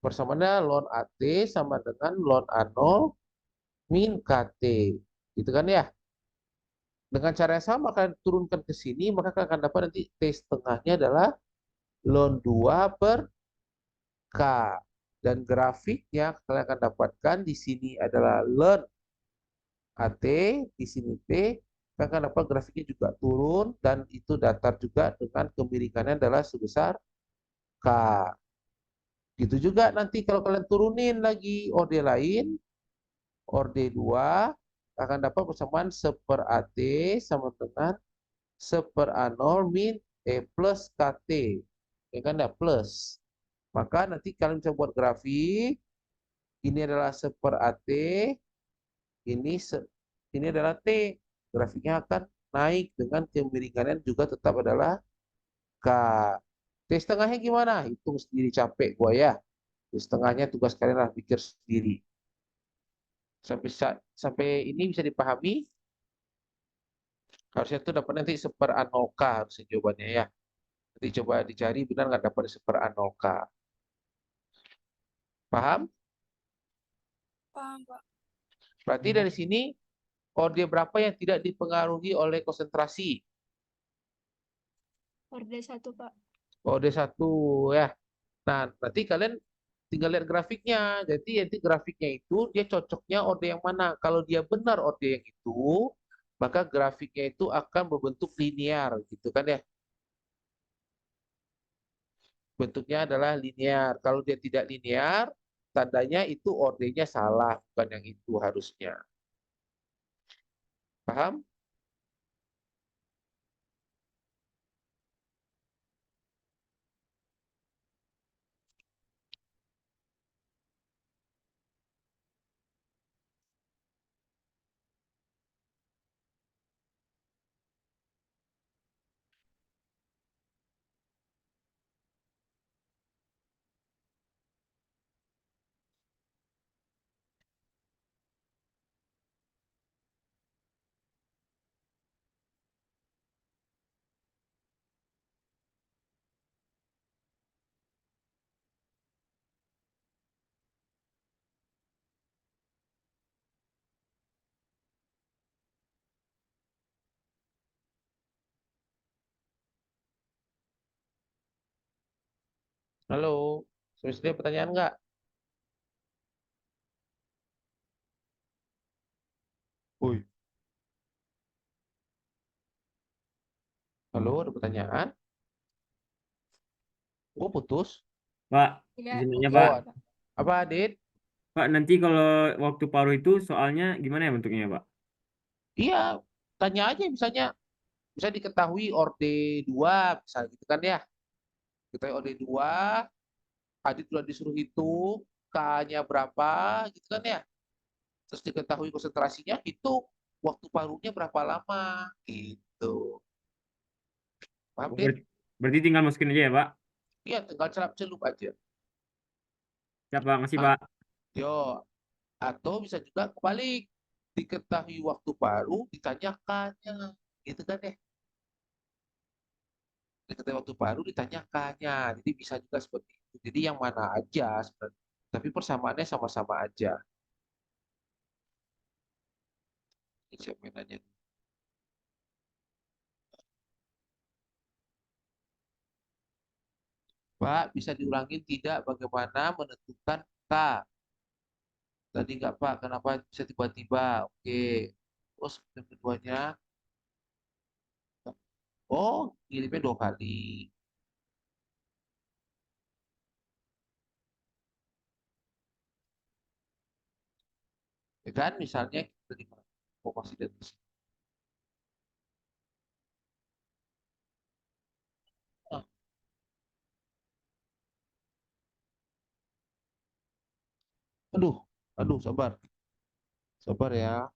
persamaannya ln AT sama dengan ln A0 min KT. Gitu kan ya? Dengan cara yang sama kalian turunkan ke sini, maka kalian akan dapat nanti T setengahnya adalah ln 2 per K. Dan grafiknya kalian akan dapatkan di sini adalah ln AT, di sini T, kalian akan dapat grafiknya juga turun dan itu datar juga dengan kemiringannya adalah sebesar K. Gitu juga nanti kalau kalian turunin lagi orde lain, orde 2 akan dapat persamaan 1/AT sama dengan 1/A0 min plus KT. Ya kan ya, plus. Maka nanti kalian bisa buat grafik. Ini adalah 1/AT, ini ini adalah T. Grafiknya akan naik dengan kemiringannya juga tetap adalah K. T setengahnya gimana? Hitung sendiri, capek gua ya. T setengahnya tugas kalian lah pikir sendiri. Sampai ini bisa dipahami. Harusnya itu dapat nanti 1/A0K harusnya jawabannya ya. Nanti coba dicari benar nggak dapat 1/A0K. Paham? Paham, Pak. Berarti dari sini orde berapa yang tidak dipengaruhi oleh konsentrasi? Orde 1, Pak. Orde 1 ya. Nah, nanti kalian tinggal lihat grafiknya. Jadi nanti grafiknya itu dia cocoknya orde yang mana. Kalau dia benar orde yang itu, maka grafiknya itu akan berbentuk linear gitu kan ya. Bentuknya adalah linear. Kalau dia tidak linear, tandanya itu ordenya salah, bukan yang itu harusnya. Paham? Halo, sudah pertanyaan nggak? Woi, halo, ada pertanyaan? Oh, putus. Pak, Iya. izin nanya Oh, Pak. apa, Adit? Pak, nanti kalau waktu paruh itu soalnya gimana ya bentuknya Pak? Iya, tanya aja misalnya, bisa diketahui orde 2, misalnya gitu kan ya. Kita orde 2, Adit sudah disuruh hitung, K-nya berapa, gitu kan ya. Terus diketahui konsentrasinya, hitung waktu paruhnya berapa lama, gitu. Paham, Oh, Dit? berarti tinggal masukin aja ya Pak? Iya, tinggal celup aja. Siapa? Ngasih Ah, Pak. yo, atau bisa juga kebalik, diketahui waktu paruh, ditanyakannya, gitu kan ya. Diketahui waktu paruh, ditanyakannya, jadi bisa juga seperti itu. Jadi yang mana aja sebenarnya, tapi persamaannya sama-sama aja. Siapa yang nanya? Pak, bisa diulangi tidak bagaimana menentukan K? Tadi nggak Pak, kenapa bisa tiba-tiba? Oke. Terus yang keduanya, oh ngirimnya 2 kali. Ya kan, misalnya kita terima informasi dari sini. Ah, aduh, aduh, sabar. Sabar ya.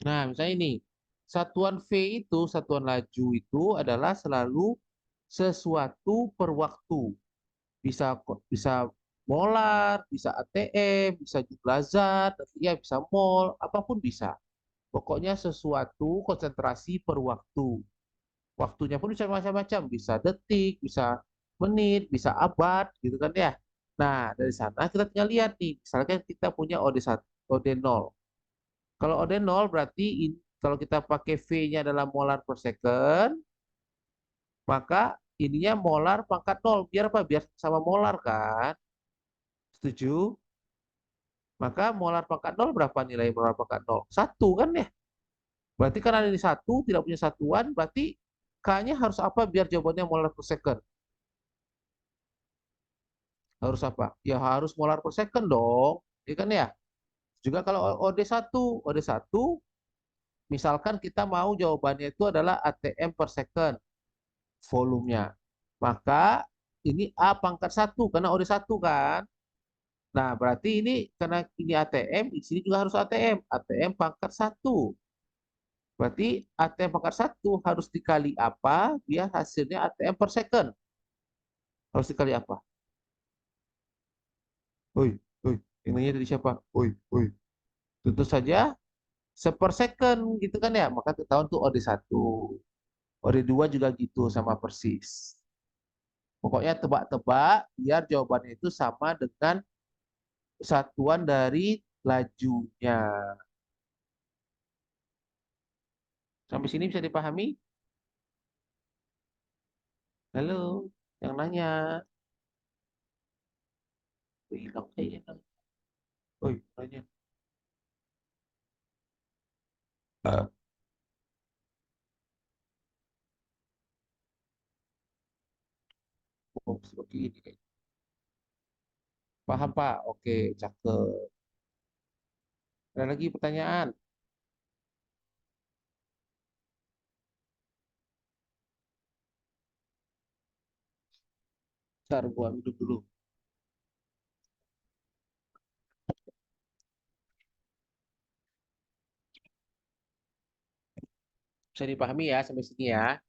Nah, misalnya ini, satuan V itu, satuan laju itu adalah selalu sesuatu per waktu. Bisa molar, bisa ATM, bisa jumlah zat, ya bisa mol, apapun bisa. Pokoknya sesuatu konsentrasi per waktu. Waktunya pun bisa macam-macam, bisa detik, bisa menit, bisa abad, gitu kan ya. Nah, dari sana kita tinggal lihat nih, misalkan kita punya OD1, OD0. Kalau OD0 berarti kalau kita pakai V-nya adalah molar per second, maka ininya molar pangkat 0. Biar apa? Biar sama molar kan? Setuju? Maka molar pangkat 0 berapa nilai molar pangkat 0? 1 kan ya? Berarti karena ini 1, tidak punya satuan, berarti K-nya harus apa biar jawabannya molar per second? Harus apa? Ya harus molar per second dong. Ya kan ya? Juga kalau OD1 misalkan kita mau jawabannya itu adalah ATM per second volumenya. Maka ini A pangkat 1 karena OD1 kan. Nah, berarti ini karena ini ATM, di sini juga harus ATM. ATM pangkat 1. Berarti ATM pangkat 1 harus dikali apa biar hasilnya ATM per second. Harus dikali apa? Oi, oi, yang nanya dari siapa? Oi, oi. Tentu saja seper second gitu kan ya. Maka ketahuan tuh OD1. OD2 juga gitu sama persis. Pokoknya tebak-tebak biar jawabannya itu sama dengan satuan dari lajunya. Sampai sini bisa dipahami? Halo, yang nanya. Hilang kayaknya. Oi, nanya. Eh, oh, seperti ini kayaknya. Paham, Pak? Oke, cakep. Ada lagi pertanyaan? Ntar gua minum dulu. Bisa dipahami ya sampai sini ya.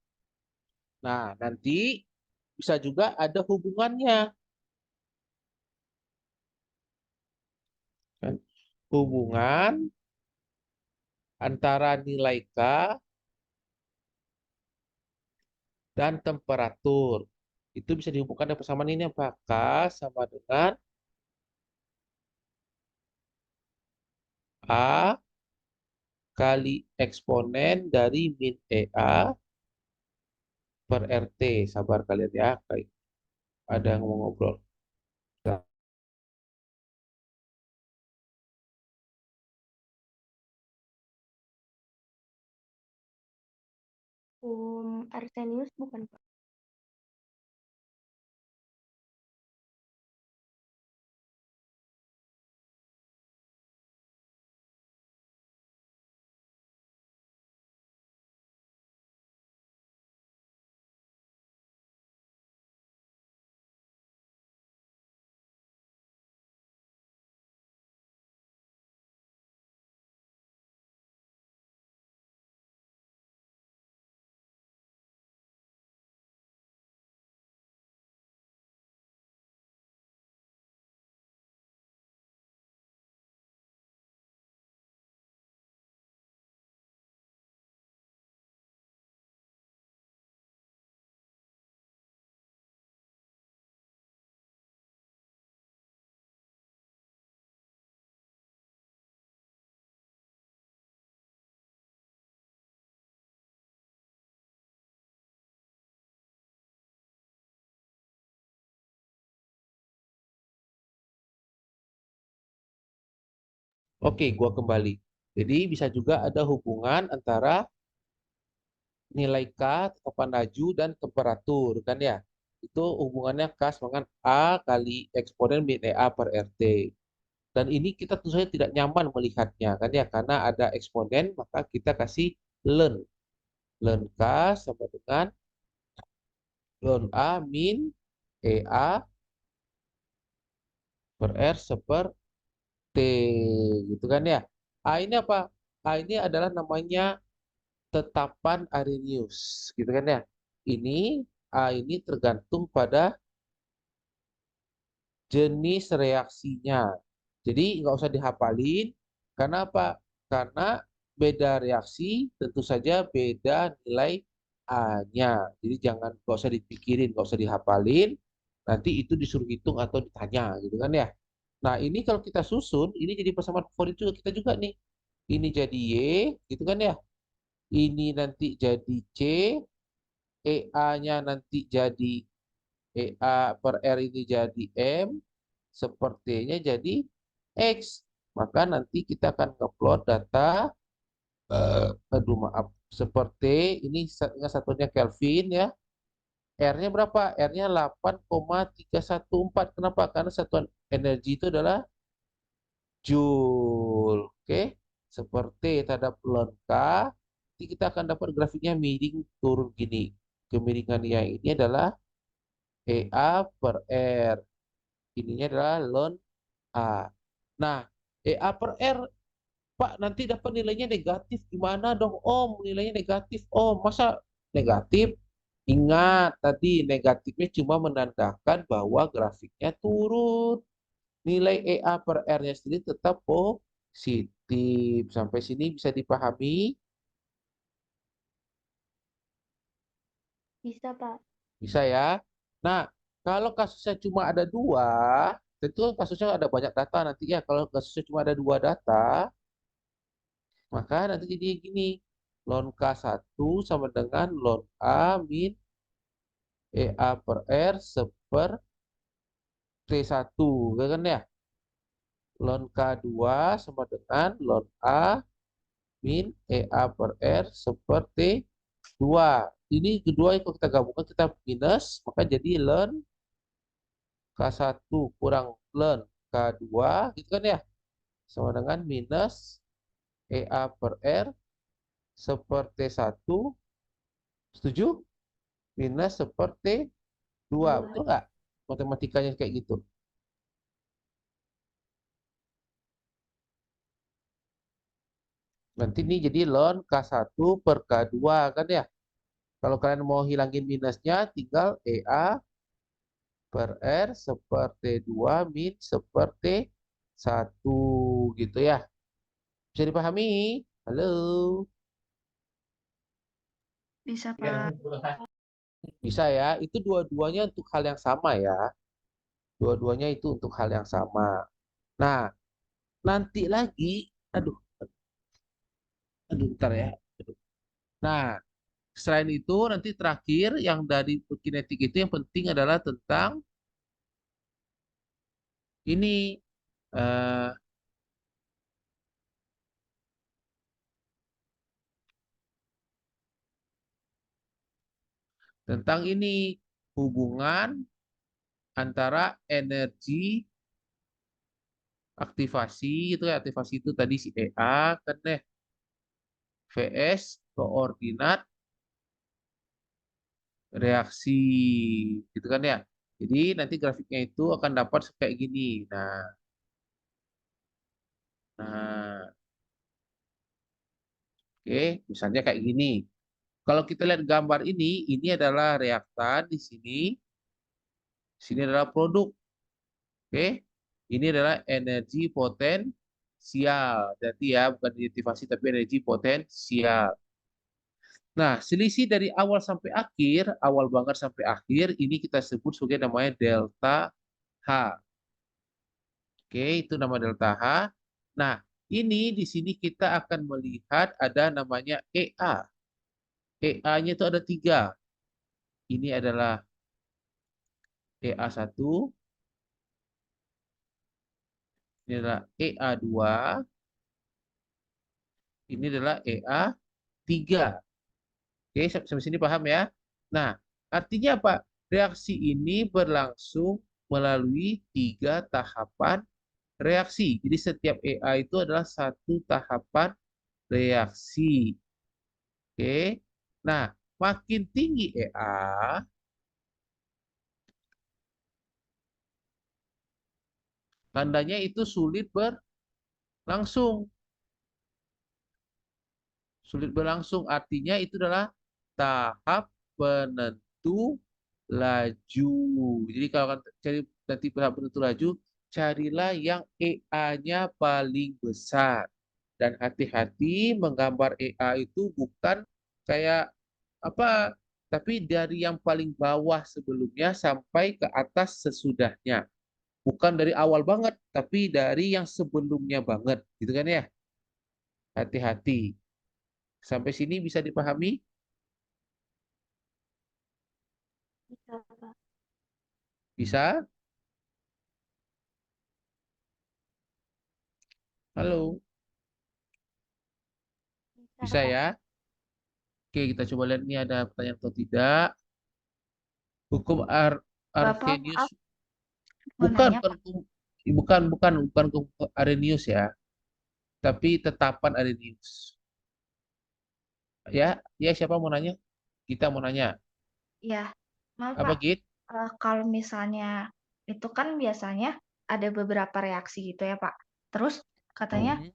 Nah, nanti bisa juga ada hubungannya. Kan? Hubungan antara nilai K dan temperatur. Itu bisa dihubungkan dengan persamaan ini apa? K sama dengan A kali eksponen dari min EA per RT. Sabar kalian ya, kayak ada yang mau ngobrol. Nah, Arsenius bukan, Pak? oke, gua kembali. Jadi bisa juga ada hubungan antara nilai K, tetapan laju, dan temperatur, kan ya? Itu hubungannya K sama dengan A kali eksponen min EA per RT. Dan ini kita tentu saja tidak nyaman melihatnya, kan ya? Karena ada eksponen, maka kita kasih ln. Ln K sama dengan ln A min EA per R seper T, gitu kan ya? A ini apa? ini adalah namanya tetapan Arrhenius, gitu kan ya. Ini A ini tergantung pada jenis reaksinya. Jadi nggak usah dihafalin. Karena apa? Karena beda reaksi, tentu saja beda nilai A-nya. Jadi jangan nggak usah dipikirin, nggak usah dihafalin. Nanti itu disuruh hitung atau ditanya, gitu kan ya. Nah ini kalau kita susun, ini jadi persamaan favorit juga kita juga nih. Ini jadi Y, gitu kan ya. Ini nanti jadi C, EA-nya nanti jadi EA per R ini jadi M, sepertinya jadi X. Maka nanti kita akan ngeplot data, aduh maaf, seperti ini satunya Kelvin ya. R-nya berapa? R-nya 8,314. Kenapa? Karena satuan energi itu adalah Joule. Oke, seperti terhadap ln K. Nanti kita akan dapat grafiknya miring turun gini. Kemiringannya ini adalah EA per R. Ininya adalah ln A. Nah, EA per R, Pak, nanti dapat nilainya negatif. Gimana dong, Om? Nilainya negatif, Om. Masa negatif? Ingat, tadi negatifnya cuma menandakan bahwa grafiknya turun. Nilai EA per R-nya sendiri tetap positif. Sampai sini bisa dipahami? Bisa, Pak. Bisa ya. Nah, kalau kasusnya cuma ada dua, tentu kasusnya ada banyak data nanti ya. Kalau kasusnya cuma ada dua data, maka nanti jadi gini. Ln K1 sama dengan ln A min EA per R seper T1. Kan ya? Ln K2 sama dengan ln A min EA per R seper T2. Ini kedua kalau kita gabungkan kita minus, maka jadi ln K1 kurang ln K2, gitu kan ya? Sama dengan minus EA per R seperti T1, setuju? Minus seperti T2, betul nggak? Matematikanya kayak gitu. Nanti ini jadi ln K1 per K2 kan ya? Kalau kalian mau hilangin minusnya, tinggal EA per R seperti 2 min seperti 1 gitu ya. Bisa dipahami? Halo? Bisa, Ya. Pak. Bisa ya, itu dua-duanya untuk hal yang sama ya. Dua-duanya itu untuk hal yang sama. Nah, nanti lagi, aduh, aduh, bentar ya. Nah, selain itu nanti terakhir yang dari kinetik itu yang penting adalah tentang ini, eh, tentang ini hubungan antara energi aktivasi itu ya, aktivasi itu tadi si EA kan deh, VS koordinat reaksi gitu kan ya. Jadi nanti grafiknya itu akan dapat kayak gini. Nah, oke, misalnya kayak gini. Kalau kita lihat gambar ini adalah reaktan di sini adalah produk. Oke, ini adalah energi potensial. Jadi ya, bukan aktivasi tapi energi potensial. Nah, selisih dari awal sampai akhir, awal bangkit sampai akhir, ini kita sebut sebagai namanya delta H. Oke, itu nama delta H. Nah, ini di sini kita akan melihat ada namanya EA. EA-nya itu ada tiga. Ini adalah EA1, ini adalah EA2, ini adalah EA3. Oke, sampai sini paham ya? Nah, artinya apa? Reaksi ini berlangsung melalui tiga tahapan reaksi. Jadi setiap EA itu adalah satu tahapan reaksi. Oke. Nah, makin tinggi EA, tandanya itu sulit berlangsung. Sulit berlangsung artinya itu adalah tahap penentu laju. Jadi kalau cari nanti tahap penentu laju, carilah yang EA-nya paling besar. Dan hati-hati menggambar EA itu bukan kayak apa, tapi dari yang paling bawah sebelumnya sampai ke atas sesudahnya. Bukan dari awal banget, tapi dari yang sebelumnya banget, gitu kan ya? Hati-hati. Sampai sini bisa dipahami? Bisa, Pak. Bisa? Halo? Bisa, Bisa Pak. ya? Oke, kita coba lihat nih ada pertanyaan atau tidak. Hukum Bapak, Arrhenius maaf, mau bukan nanya, bukan Pak. bukan hukum Arrhenius ya, tapi tetapan Arrhenius. Ya, ya siapa mau nanya? Kita mau nanya. Ya, maaf, Apa Pak. Git? Kalau misalnya itu kan biasanya ada beberapa reaksi gitu ya, Pak. Terus katanya Hmm.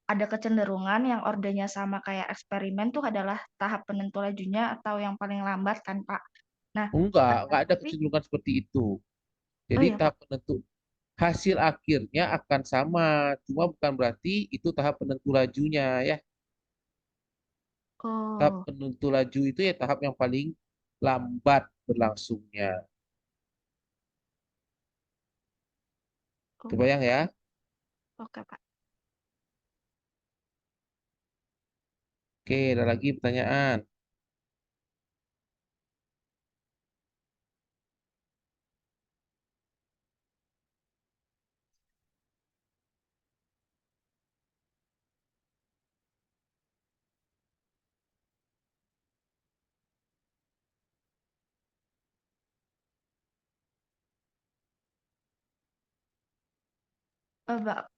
ada kecenderungan yang ordenya sama kayak eksperimen tuh adalah tahap penentu lajunya atau yang paling lambat kan, Pak. Nah, Enggak ada tapi kecenderungan seperti itu. oh Jadi ya, Pak. tahap penentu hasil akhirnya akan sama, cuma bukan berarti itu tahap penentu lajunya ya. Tahap Oh, penentu laju itu ya tahap yang paling lambat berlangsungnya. oh, Kebayang ya? oke, Pak. Oke, ada lagi pertanyaan.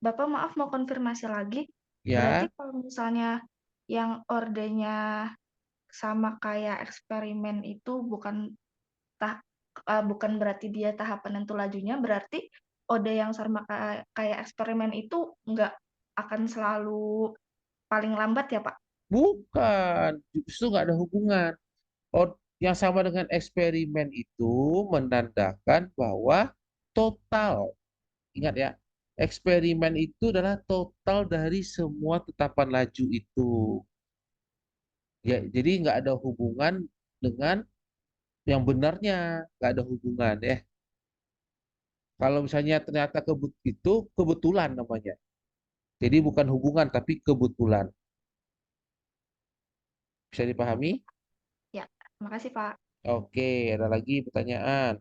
Bapak maaf mau konfirmasi lagi. Berarti Ya, kalau misalnya yang ordenya sama kayak eksperimen itu tah bukan berarti dia tahap penentu lajunya, berarti orde yang sama kayak eksperimen itu nggak akan selalu paling lambat ya, Pak? bukan. Justru nggak ada hubungan. Yang sama dengan eksperimen itu menandakan bahwa total, ingat ya, eksperimen itu adalah total dari semua tetapan laju itu. Ya, jadi nggak ada hubungan dengan yang benarnya, nggak ada hubungan ya. Kalau misalnya ternyata itu kebetulan namanya. Jadi bukan hubungan tapi kebetulan. Bisa dipahami? Ya, makasih, Pak. Oke, ada lagi pertanyaan.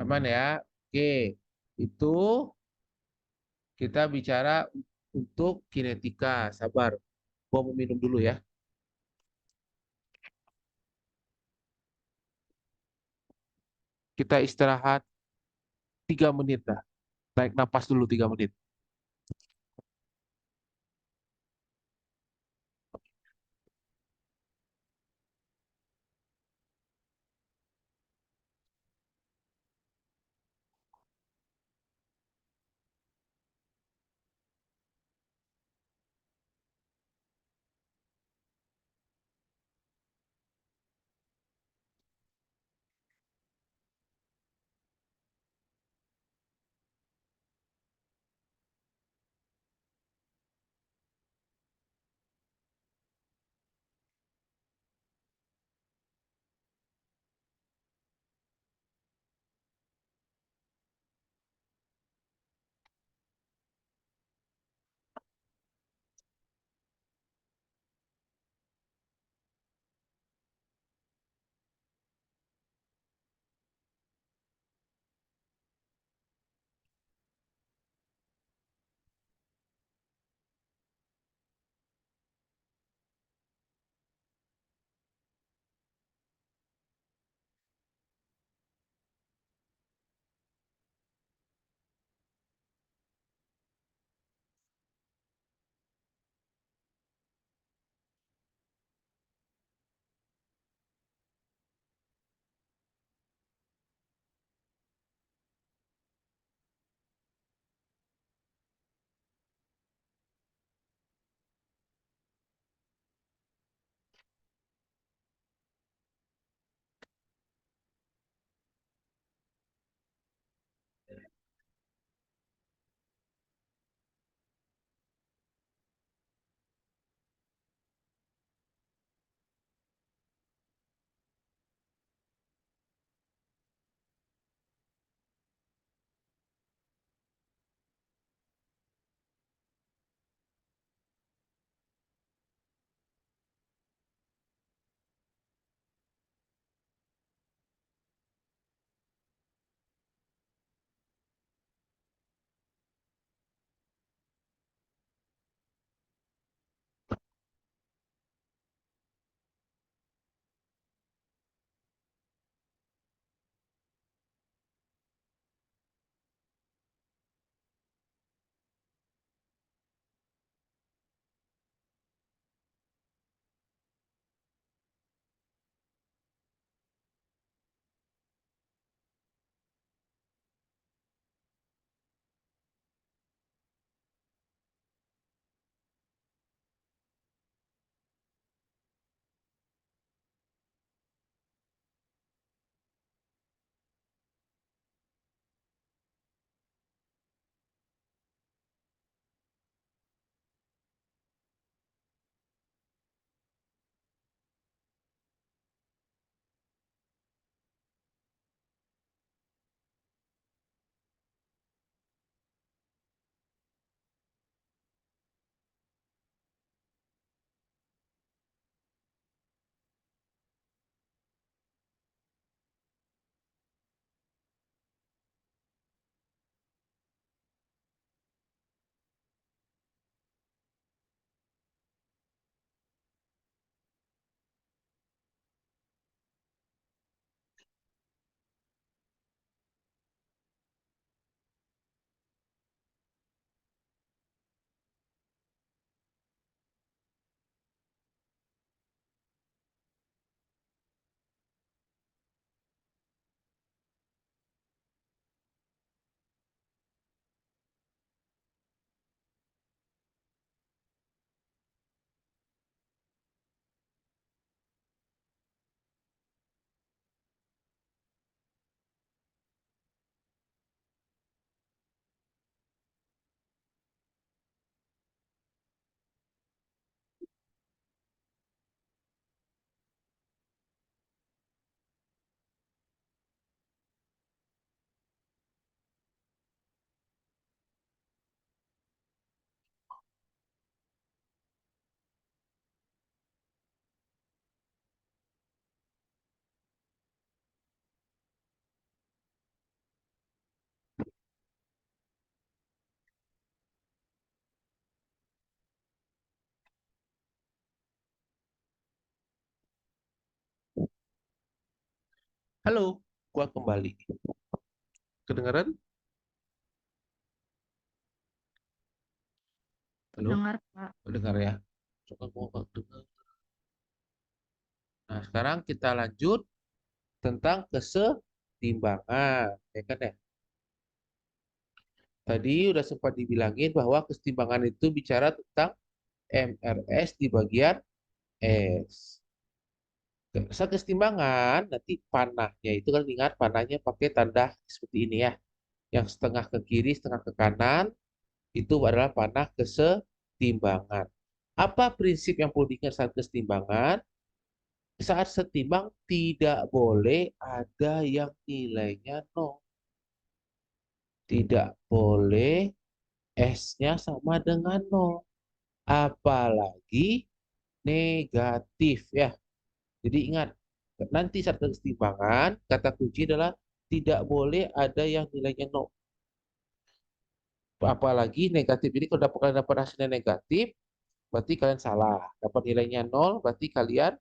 Aman ya? Oke, itu kita bicara untuk kinetika. Sabar, gua mau minum dulu ya. Kita istirahat 3 menit dah. Tarik napas dulu 3 menit. Halo, gua kembali. Kedengaran? Halo, Dengar, Pak. dengar ya. Coba gua nggak dengar. Nah, sekarang kita lanjut tentang kesetimbangan, ya kan ya? Tadi udah sempat dibilangin bahwa kesetimbangan itu bicara tentang MRS di bagian S. Saat kesetimbangan, nanti panahnya itu kan ingat panahnya pakai tanda seperti ini ya. Yang setengah ke kiri, setengah ke kanan, itu adalah panah kesetimbangan. Apa prinsip yang perlu diingat saat kesetimbangan? Saat setimbang tidak boleh ada yang nilainya 0. Tidak boleh S-nya sama dengan 0. Apalagi negatif ya. Jadi ingat, nanti saat kesetimbangan, kata kunci adalah tidak boleh ada yang nilainya 0. Apalagi negatif. Jadi kalau kalian dapat hasilnya negatif, berarti kalian salah. Dapat nilainya 0, berarti kalian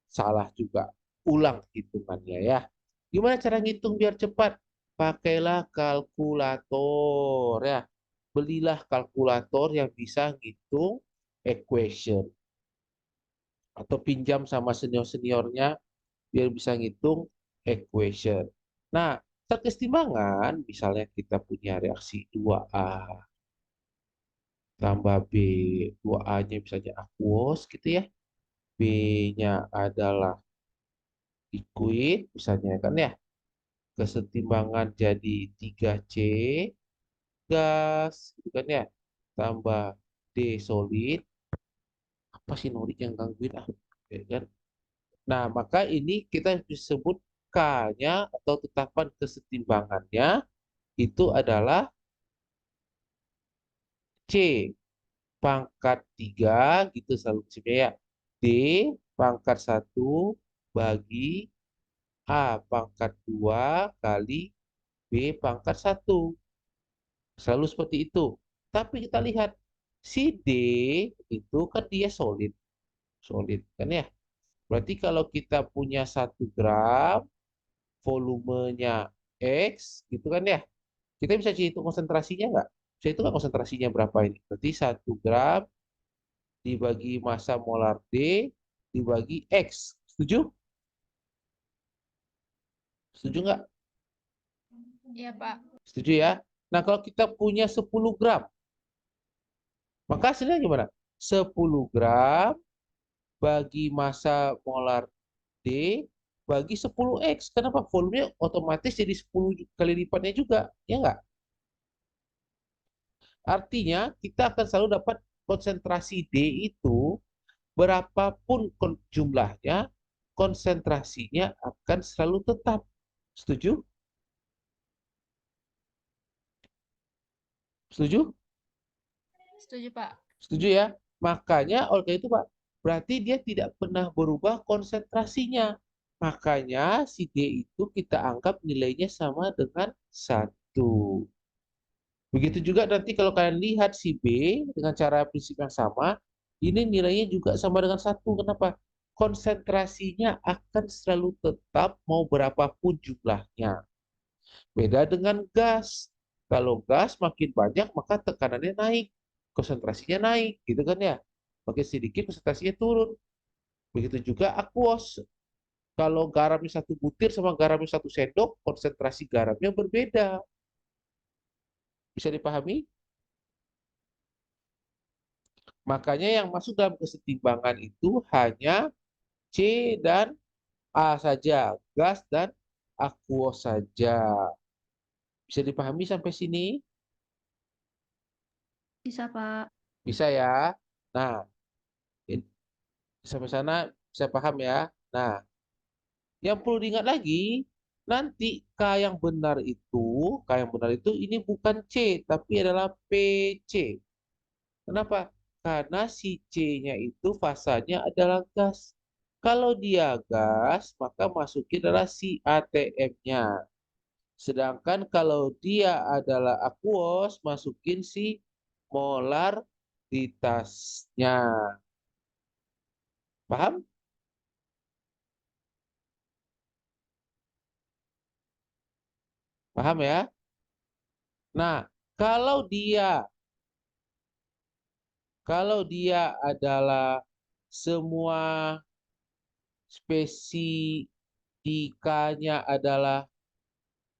salah juga. Ulang hitungannya ya. Gimana cara ngitung biar cepat? Pakailah kalkulator ya. Belilah kalkulator yang bisa ngitung equation. Atau pinjam sama senior-seniornya biar bisa ngitung equation. Nah, saat kesetimbangan, misalnya kita punya reaksi 2A tambah B, 2A-nya misalnya aqueous gitu ya. B-nya adalah liquid, misalnya kan ya. Kesetimbangan jadi 3C gas, gitu kan ya. Tambah D solid, apa sih nolik yang gangguin ah, ya kan? Nah, maka ini kita disebut K-nya atau tetapan kesetimbangannya itu adalah C pangkat 3 gitu selalu prinsipnya ya. D pangkat 1 bagi A pangkat 2 kali B pangkat 1. Selalu seperti itu. Tapi kita lihat si D itu kan dia solid. Solid kan ya. Berarti kalau kita punya 1 gram volumenya X gitu kan ya. Kita bisa hitung konsentrasinya nggak? Bisa hitung nggak konsentrasinya berapa ini? Berarti 1 gram dibagi massa molar D dibagi X. Setuju? Setuju nggak? Iya, Pak. Setuju ya? Nah, kalau kita punya 10 gram, maka hasilnya gimana? 10 gram bagi massa molar D bagi 10X. Kenapa? Volumenya otomatis jadi 10 kali lipatnya juga. Ya nggak? Artinya, kita akan selalu dapat konsentrasi D itu berapapun jumlahnya, konsentrasinya akan selalu tetap. Setuju? Setuju? Setuju, Pak. Setuju ya? Makanya oleh karena itu Pak, berarti dia tidak pernah berubah konsentrasinya. Makanya si D itu kita anggap nilainya sama dengan 1. Begitu juga nanti kalau kalian lihat si B dengan cara prinsip yang sama, ini nilainya juga sama dengan 1. Kenapa? Konsentrasinya akan selalu tetap mau berapapun jumlahnya. Beda dengan gas. Kalau gas makin banyak maka tekanannya naik, konsentrasinya naik, gitu kan ya. Makin sedikit konsentrasinya turun. Begitu juga aqueous. Kalau garamnya 1 butir sama garamnya 1 sendok, konsentrasi garamnya berbeda. Bisa dipahami? Makanya yang masuk dalam kesetimbangan itu hanya C dan A saja, gas dan aqueous saja. Bisa dipahami sampai sini? Bisa, Pak. Bisa ya. Nah, sampai sana bisa paham ya. Nah, yang perlu diingat lagi, nanti K yang benar itu ini bukan C, tapi adalah PC. Kenapa? Karena si C-nya itu fasanya adalah gas. Kalau dia gas, maka masukin adalah si ATM-nya. Sedangkan kalau dia adalah aqueous, masukin si molaritasnya. Paham? Paham ya? Nah, kalau dia adalah semua spesifikanya adalah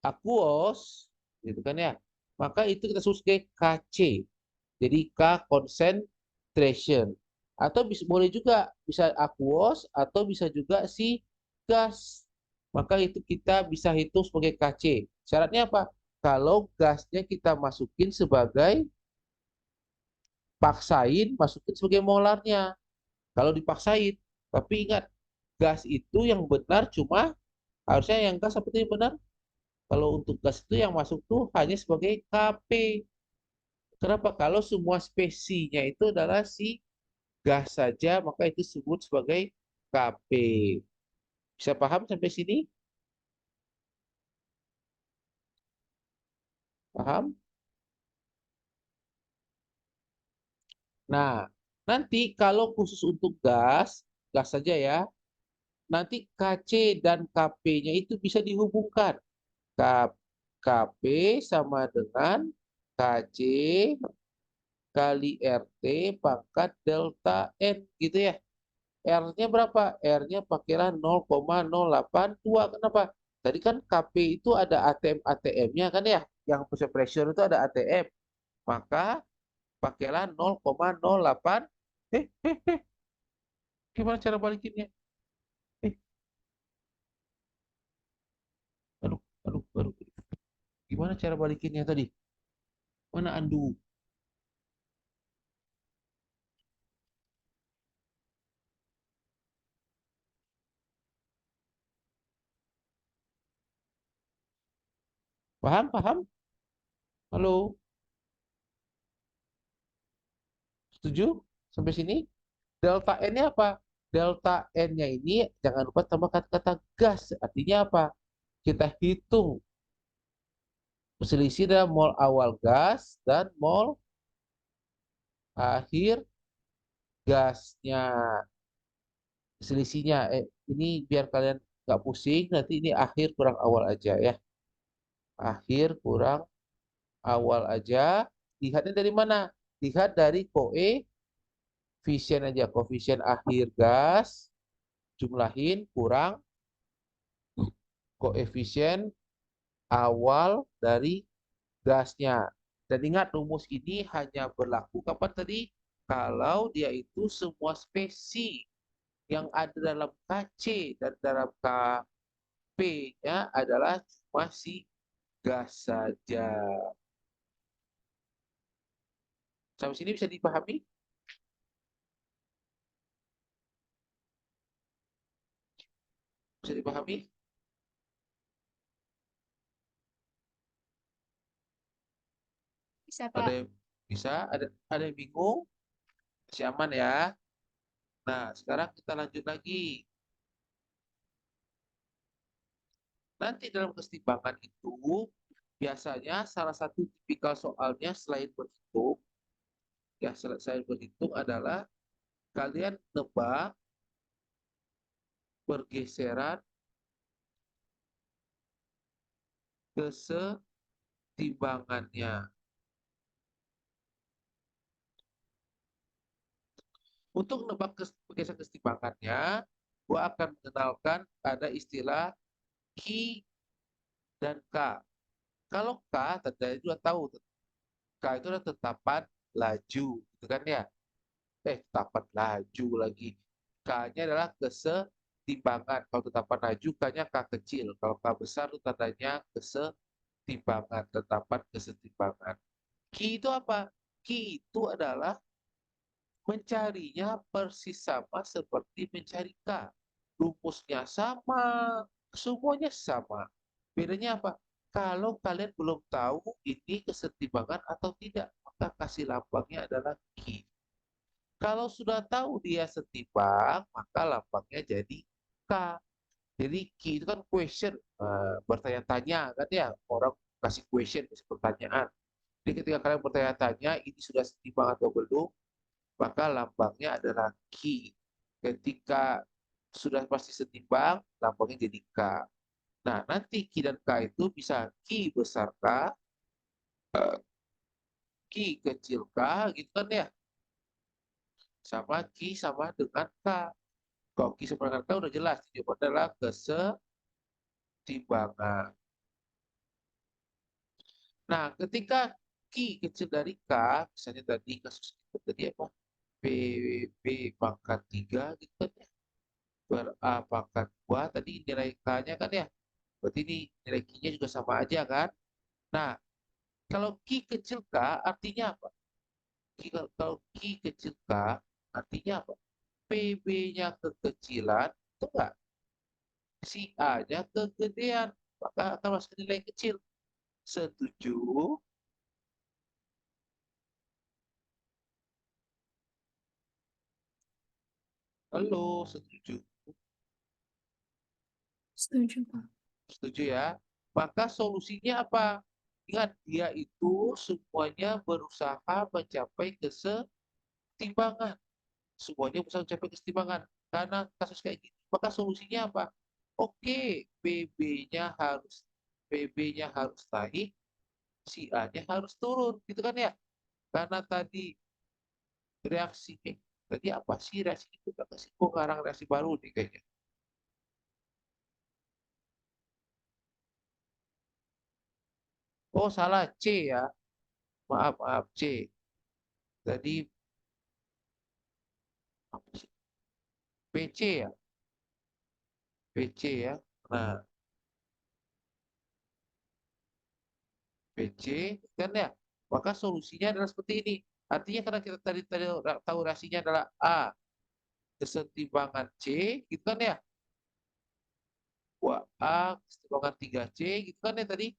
aqueous, gitu kan ya, maka itu kita sebut sebagai Kc. Jadi K concentration. Atau boleh juga bisa aqueous atau bisa juga si gas. Maka itu kita bisa hitung sebagai Kc. Syaratnya apa? Kalau gasnya kita masukin sebagai paksain, masukin sebagai molarnya. Kalau dipaksain, tapi ingat gas itu yang benar cuma harusnya yang gas apa itu yang benar? Kalau untuk gas itu yang masuk tuh hanya sebagai Kp. Kenapa? Kalau semua spesinya itu adalah si gas saja, maka itu disebut sebagai Kp. Bisa paham sampai sini? Paham? Nah, nanti kalau khusus untuk gas, gas saja ya, nanti Kc dan Kp-nya itu bisa dihubungkan. Kp sama dengan Kc kali RT pangkat delta N gitu ya. R-nya berapa? R-nya pakailah 0,082. Kenapa? Tadi kan Kp itu ada ATM-ATM-nya kan ya. Yang pusat pressure itu ada ATM. Maka pakailah 0,08. Eh, eh, eh. Gimana cara balikinnya? Eh, aduh, aduh, aduh. Gimana cara balikinnya tadi? Mana andu? Paham? Paham? Halo? Setuju? Sampai sini? Delta N-nya apa? Delta N-nya ini jangan lupa tambah kata-kata gas. Artinya apa? Kita hitung selisih dalam mol awal gas dan mol akhir gasnya. Selisihnya. Ini biar kalian nggak pusing. Nanti ini akhir kurang awal aja ya. Akhir kurang awal aja. Lihatnya dari mana? Lihat dari koefisien aja. Koefisien akhir gas. Jumlahin kurang koefisien awal dari gasnya. Dan ingat rumus ini hanya berlaku kapan tadi? Kalau dia itu semua spesi yang ada dalam Kc dan dalam Kp-nya adalah cuma si gas saja. Sampai sini bisa dipahami? Bisa dipahami? Bisa, Ada Pak. yang bisa? Ada yang bingung? Masih aman ya? Nah, sekarang kita lanjut lagi. Nanti dalam kesetimbangan itu biasanya salah satu tipikal soalnya selain berhitung, ya selain berhitung adalah kalian nebak pergeseran kesetimbangannya. Untuk nebak pergeseran kesetimbangannya, gua akan mengenalkan ada istilah Q dan K. Kalau K, tadi juga tahu, K itu adalah tetapan laju, gitu kan ya? Tetapan laju lagi. K-nya adalah kesetimbangan. Kalau tetapan laju, K-nya K kecil. Kalau K besar itu tandanya kesetimbangan, tetapan kesetimbangan. Q itu apa? Q itu adalah mencarinya persis sama seperti mencari K. Rumusnya sama, semuanya sama. Bedanya apa? Kalau kalian belum tahu ini kesetimbangan atau tidak, maka kasih lambangnya adalah Q. Kalau sudah tahu dia setimbang, maka lambangnya jadi K. Jadi Q itu kan question, bertanya-tanya kan ya, orang kasih question, kasih pertanyaan. Jadi ketika kalian bertanya-tanya ini sudah setimbang atau belum, maka lambangnya adalah Q. Ketika sudah pasti setimbang, lambangnya jadi K. Nah, nanti Q dan K itu bisa Q besar K, Q kecil K, gitu kan ya. Sama Q sama dengan K. Kalau Q sama dengan K udah jelas. Jawabannya adalah kesetimbangan. Nah, ketika Q kecil dari K, misalnya tadi kasus kita tadi apa? PB pangkat 3 gitu kan ya. Per A pangkat 2, tadi nilai K-nya kan ya. Berarti ini nilai Q-nya juga sama aja kan. Nah, kalau Q kecil K artinya apa? Kalau Q kecil K artinya apa? PB-nya kekecilan, itu enggak? Si A-nya kegedean, maka akan masuk nilai kecil. Setuju? Halo, setuju? Setuju, Pak. Setuju ya? Maka solusinya apa? Ingat, dia itu semuanya berusaha mencapai kesetimbangan. Semuanya berusaha mencapai kesetimbangan. Karena kasus kayak gini, maka solusinya apa? Oke, PB-nya harus naik, si A-nya harus turun, gitu kan ya? Karena tadi reaksi, tadi apa sih reaksi itu? Kok ngarang reaksi baru nih kayaknya. Oh, salah C ya. Maaf, maaf, C. Tadi apa sih? PC ya, PC ya. Nah, PC kan ya. Maka solusinya adalah seperti ini. Artinya karena kita tadi tahu reaksinya adalah A kesetimbangan C, gitu kan ya. Wah, A kesetimbangan 3C, gitu kan ya tadi.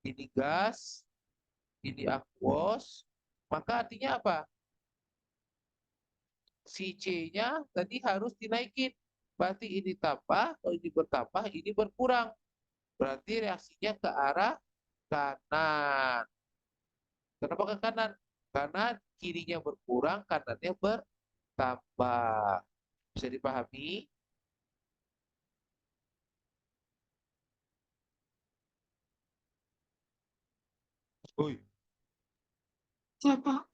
Ini gas, ini aquos. Maka artinya apa? Si C-nya tadi harus dinaikin. Berarti ini tambah, kalau ini bertambah, ini berkurang. Berarti reaksinya ke arah kanan. Kenapa ke kanan? Karena kirinya berkurang, kanannya bertambah. Bisa dipahami? Ui, Ya, Pak.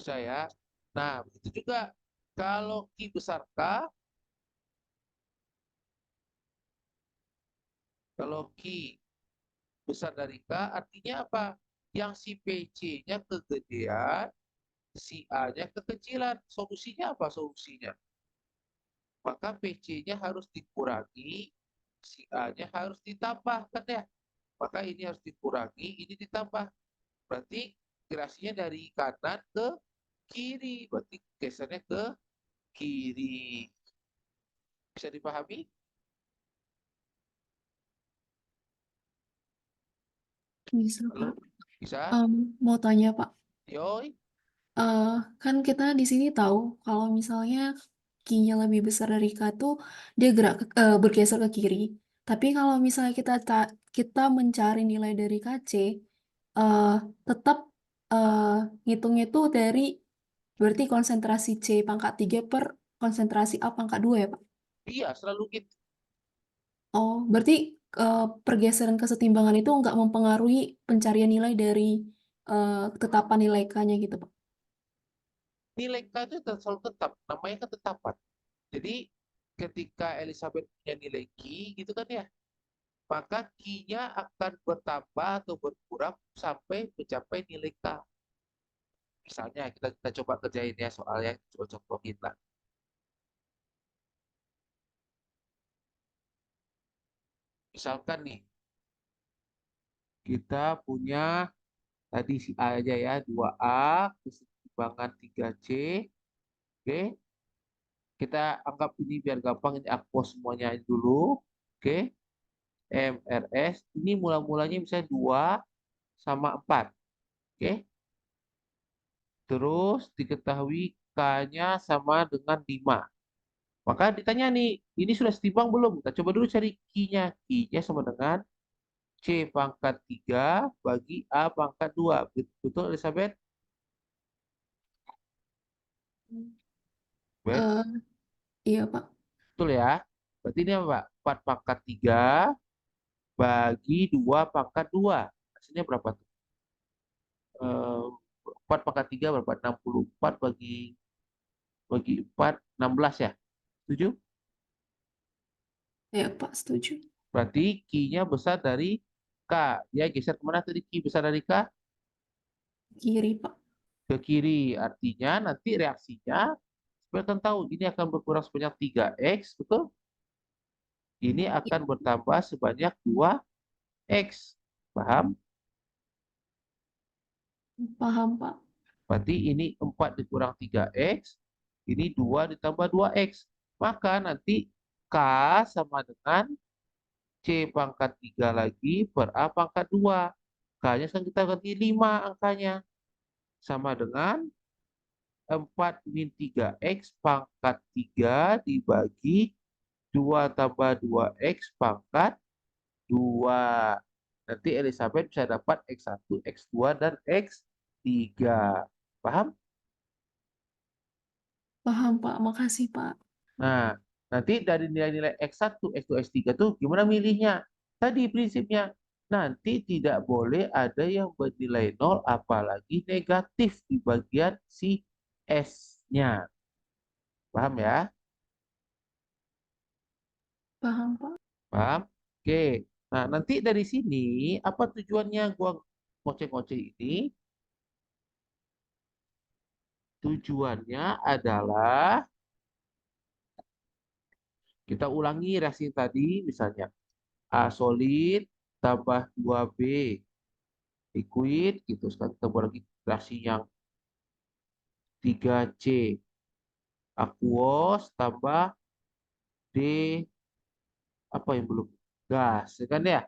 bisa ya. Nah, begitu juga. Kalau Q besar K, kalau Q besar dari K, artinya apa? Yang si PC-nya kegedean, si A-nya kekecilan. Solusinya apa solusinya? Maka PC-nya harus dikurangi, si A-nya harus ditambah, kan ya? Maka ini harus dikurangi, ini ditambah. Berarti gerasinya dari kanan ke kiri. Berarti gesernya ke kiri. Bisa dipahami? Bisa, Halo? Pak. Bisa? Mau tanya, Pak. Yoi? Kan kita di sini tahu kalau misalnya Q-nya lebih besar dari K tuh dia bergeser ke kiri. Tapi kalau misalnya kita mencari nilai dari KC, eh, tetap eh, ngitungnya itu dari berarti konsentrasi C pangkat 3 per konsentrasi A pangkat 2 ya, Pak? Iya, selalu gitu. Oh, berarti pergeseran kesetimbangan itu nggak mempengaruhi pencarian nilai dari ketetapan nilai K-nya gitu, Pak? Nilai K itu selalu tetap. Namanya ketetapan. Jadi, ketika Elizabeth punya nilai Q, gitu kan ya, maka Q-nya akan bertambah atau berkurang sampai mencapai nilai K. Misalnya, kita coba kerjain ya soalnya, coba contohin lah. Misalkan nih, kita punya tadi si A aja ya, 2A, kesetimbangan 3C. Oke, kita anggap ini biar gampang, ini aquos semuanya dulu. Oke, MRS, ini mula-mulanya misalnya 2 sama 4. Oke, terus diketahui K-nya sama dengan 5. Maka ditanya nih, ini sudah setimbang belum? Kita coba dulu cari Q-nya. Q-nya sama dengan C pangkat 3 bagi A pangkat 2. Betul, Elizabeth? Bet? Eh, iya, Pak. Betul ya? Berarti ini apa, Pak? 4 pangkat 3 bagi 2 pangkat 2. Hasilnya berapa tuh? 4 pangkat 3 berapa? 64 bagi 4, 16 ya? Setuju? Ya, Pak, setuju. Berarti Q-nya besar dari K. Dia geser kemana tadi Q besar dari K? Kiri, Pak. Ke kiri. Artinya nanti reaksinya, supaya kan tahu ini akan berkurang sebanyak 3X, betul? Ini akan bertambah sebanyak 2X. Paham? Paham, Pak. Berarti ini 4 dikurang 3X, ini 2 ditambah 2X. Maka nanti K sama dengan C pangkat 3 lagi per A pangkat 2. K-nya sekarang kita ganti 5 angkanya. Sama dengan 4 min 3X pangkat 3 dibagi 2 tambah 2X pangkat 2. Nanti Elizabeth bisa dapat X1, X2, dan X3. Paham? Paham, Pak. Makasih, Pak. Nah, nanti dari nilai-nilai X1, X2, X3 tuh gimana milihnya? Tadi prinsipnya, nanti tidak boleh ada yang bernilai 0 apalagi negatif di bagian si S-nya. Paham ya? Paham, Pak. Paham? Oke. Nah, nanti dari sini apa tujuannya gua ngoceh-ngoceh ini? Tujuannya adalah kita ulangi reaksi tadi, misalnya A solid tambah 2B liquid gitu. Sekarang kita buat lagi reaksi yang 3C aquos tambah D apa yang belum gas, ya kan ya?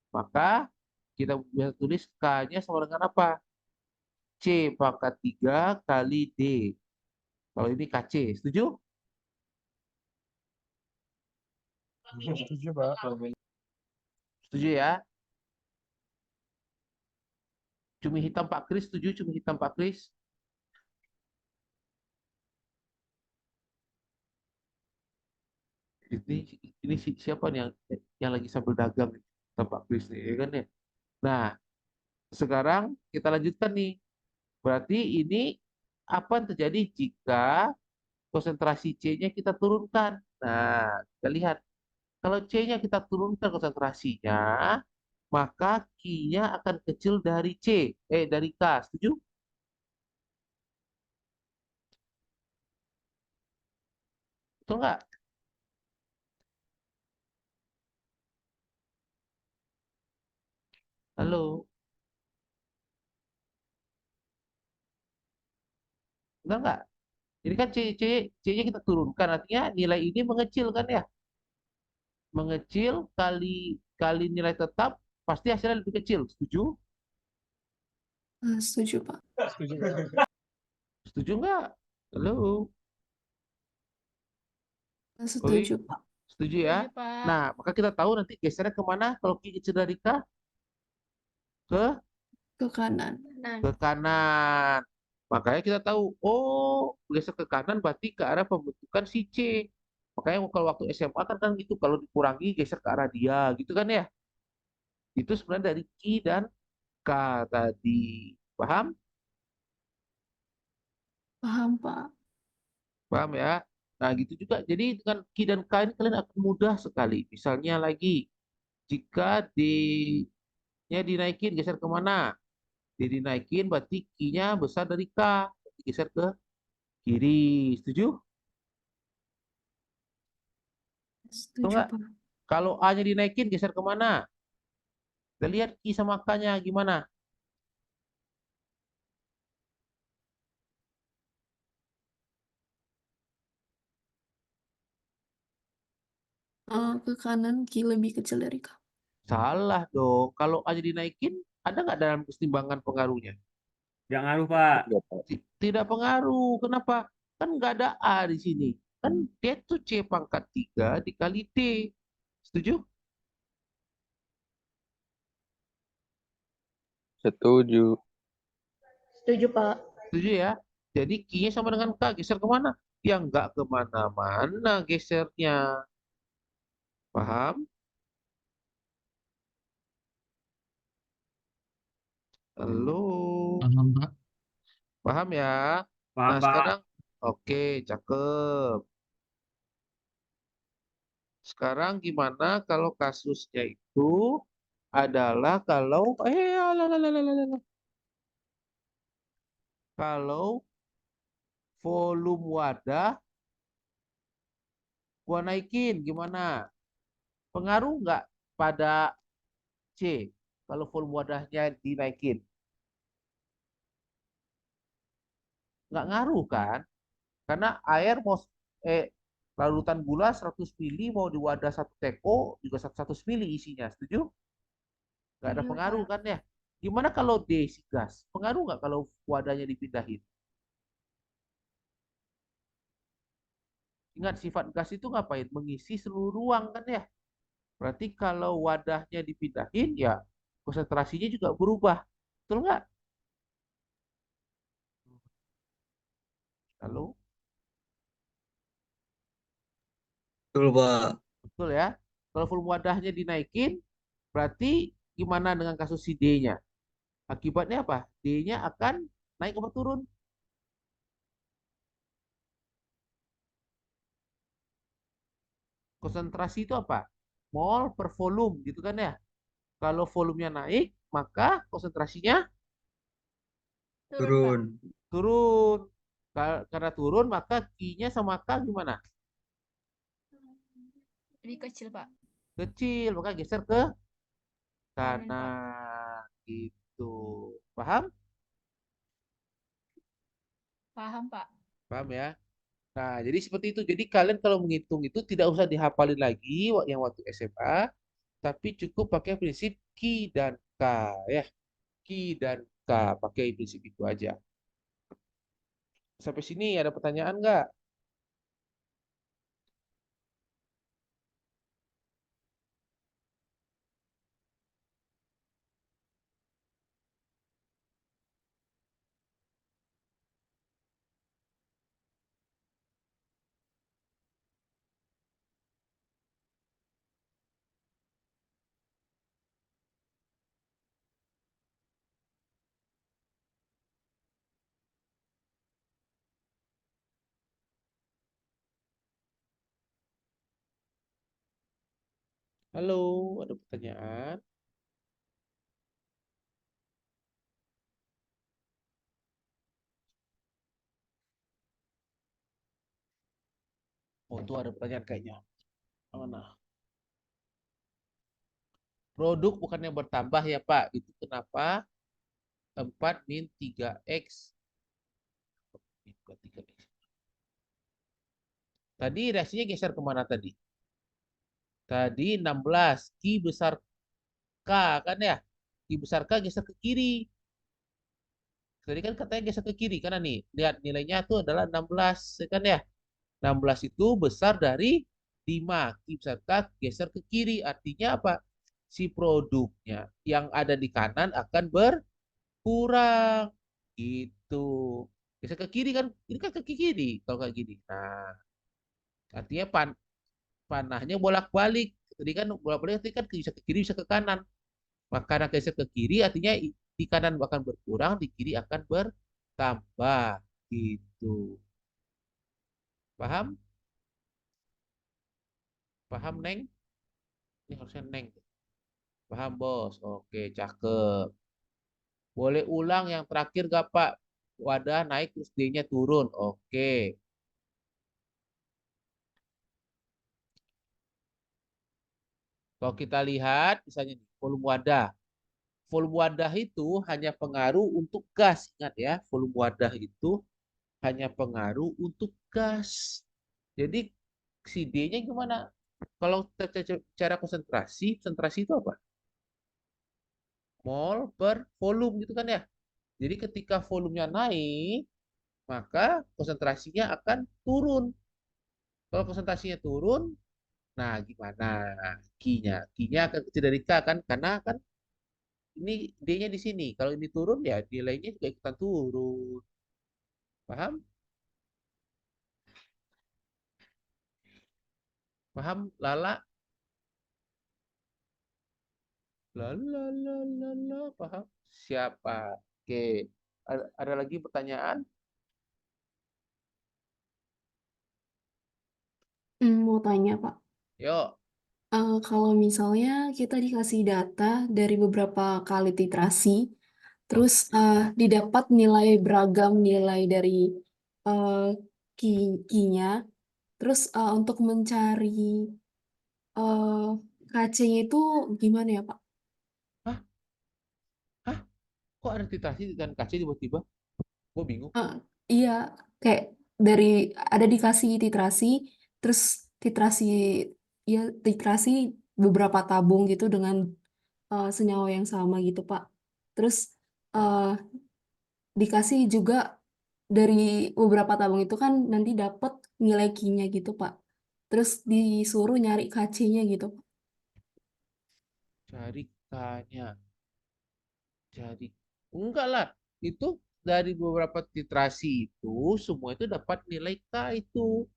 Maka kita bisa tulis K-nya sama dengan apa? C pangkat 3 kali D. Kalau ini KC, setuju? Setuju, Pak. Setuju ya? Cumi hitam Pak Kris, setuju cumi hitam Pak Kris? Ini siapa nih yang lagi sambil dagang nih? Pak Kris nih, ya kan ya? Nah, sekarang kita lanjutkan nih. Berarti ini apa yang terjadi jika konsentrasi C-nya kita turunkan? Nah, kita lihat. Kalau C-nya kita turunkan konsentrasinya, maka Q-nya akan kecil dari dari K. Setuju? Betul nggak? Halo? Betul nggak? Ini kan C-nya kita turunkan, artinya nilai ini mengecil kan ya? Mengecil kali kali nilai tetap, pasti hasilnya lebih kecil. Setuju? Setuju, Pak. Setuju. Setuju nggak? Halo? Oi, Setuju, Pak. setuju ya? Setuju, Pak. Nah, maka kita tahu nanti gesernya kemana kalau Q kecil dari K? Ke Ke kanan. Nah, ke kanan. Makanya kita tahu, oh, geser ke kanan berarti ke arah pembentukan si C. Makanya kalau waktu SMA kan gitu, kalau dikurangi geser ke arah dia, gitu kan ya? Itu sebenarnya dari Q dan K tadi. Paham? Paham, Pak. Paham ya? Nah, gitu juga. Jadi dengan Q dan K ini kalian akan mudah sekali. Misalnya lagi, jika D-nya dinaikin, geser kemana? D dinaikin berarti Q-nya besar dari K. Berarti geser ke kiri. Setuju? Betul Setuju, nggak? Pak. Kalau A-nya dinaikin, geser kemana? Kita lihat Q sama K-nya gimana. Ke kanan, kiri lebih kecil dari K. Salah dong. Kalau A-nya dinaikin, ada nggak dalam kesetimbangan pengaruhnya? Nggak ngaruh, Pak. Tidak pengaruh. Kenapa? Kan nggak ada A di sini. Kan dia tuh C pangkat 3 dikali D. Setuju? Setuju. Setuju, Pak. Setuju ya? Jadi Q-nya sama dengan K. Geser kemana? Ya nggak kemana-mana gesernya. Paham? Halo, Paham, Pak. paham ya? Paham, Nah, Pak. sekarang oke, cakep. Sekarang gimana kalau kasusnya itu adalah kalau alah, alah, alah, alah, alah. Kalau volume wadah gua naikin gimana? Pengaruh nggak pada C kalau volume wadahnya dinaikin? Nggak ngaruh kan? Karena air mau eh larutan gula 100 mili mau di wadah satu teko juga 100 mili isinya. Setuju? Nggak ada Setuju, pengaruh Pak. kan ya? Gimana kalau D si gas? Pengaruh nggak kalau wadahnya dipindahin? Ingat sifat gas itu ngapain? Mengisi seluruh ruang kan ya? Berarti kalau wadahnya dipindahin ya konsentrasinya juga berubah. Betul nggak? Halo? Betul, Pak. Betul ya? Kalau volume wadahnya dinaikin, berarti gimana dengan kasus si D-nya? Akibatnya apa? D-nya akan naik apa turun? Konsentrasi itu apa? Mol per volume gitu kan ya? Kalau volumenya naik, maka konsentrasinya Turun, Pak. Turun. turun. Karena turun, maka Q-nya sama K gimana? Lebih kecil, Pak. Kecil, maka geser ke Kanan, Pak. kanan. Gitu. Paham? Paham, Pak. Paham ya? Nah, jadi seperti itu. Jadi kalian kalau menghitung itu tidak usah dihafalin lagi yang waktu SMA, tapi cukup pakai prinsip Q dan K ya. Q dan K, pakai prinsip itu aja. Sampai sini ada pertanyaan nggak? Halo, ada pertanyaan? Oh, itu ada pertanyaan kayaknya. Mana? Produk bukannya bertambah ya, Pak. Itu kenapa 4 min 3X. Min 3X. Tadi reaksinya geser kemana tadi? Tadi 16. Q besar K kan ya? Q besar K geser ke kiri. Tadi kan katanya geser ke kiri. Karena nih, lihat nilainya itu adalah 16. Kan ya? 16 itu besar dari 5. Q besar K geser ke kiri. Artinya apa? Si produknya yang ada di kanan akan berkurang. Gitu. Geser ke kiri kan? Ini kan ke kiri. Kalau kayak gini. Nah, artinya panahnya bolak-balik. Tadi kan bolak-balik tadi kan bisa ke kiri bisa ke kanan. Maka geser ke kiri artinya di kanan akan berkurang, di kiri akan bertambah. Gitu. Paham? Paham, Neng? Ini harusnya Neng. Paham, Bos? Oke, cakep. Boleh ulang yang terakhir gak, Pak? Wadah naik terus D-nya turun. Oke. Kalau kita lihat misalnya nih, volume wadah. Volume wadah itu hanya pengaruh untuk gas. Ingat ya, volume wadah itu hanya pengaruh untuk gas. Jadi si D-nya gimana? Kalau cara konsentrasi, konsentrasi itu apa? Mol per volume gitu kan ya. Jadi ketika volumenya naik, maka konsentrasinya akan turun. Kalau konsentrasinya turun, nah gimana? Q-nya. Q-nya akan kecil dari K kan? Karena kan ini D-nya di sini. Kalau ini turun ya nilainya juga ikutan turun. Paham? Paham? Lala? Lala, lala, lala. Paham? Siapa? Oke. Ada lagi pertanyaan? Mau tanya, Pak. Yuk. Kalau misalnya kita dikasih data dari beberapa kali titrasi, terus didapat nilai beragam nilai dari uh, key-nya, terus untuk mencari KC-nya itu gimana ya, Pak? Hah? Hah? Kok ada titrasi dan kaca tiba-tiba? Gue bingung. Eh, iya, kayak dari ada dikasih titrasi, terus titrasi ya titrasi beberapa tabung gitu dengan senyawa yang sama gitu, Pak. Terus eh, dikasih juga dari beberapa tabung itu kan nanti dapat nilai Q-nya gitu, Pak. Terus disuruh nyari KC-nya gitu. Cari K-nya. Cari. Enggak lah. Itu dari beberapa titrasi itu, semua itu dapat nilai K itu.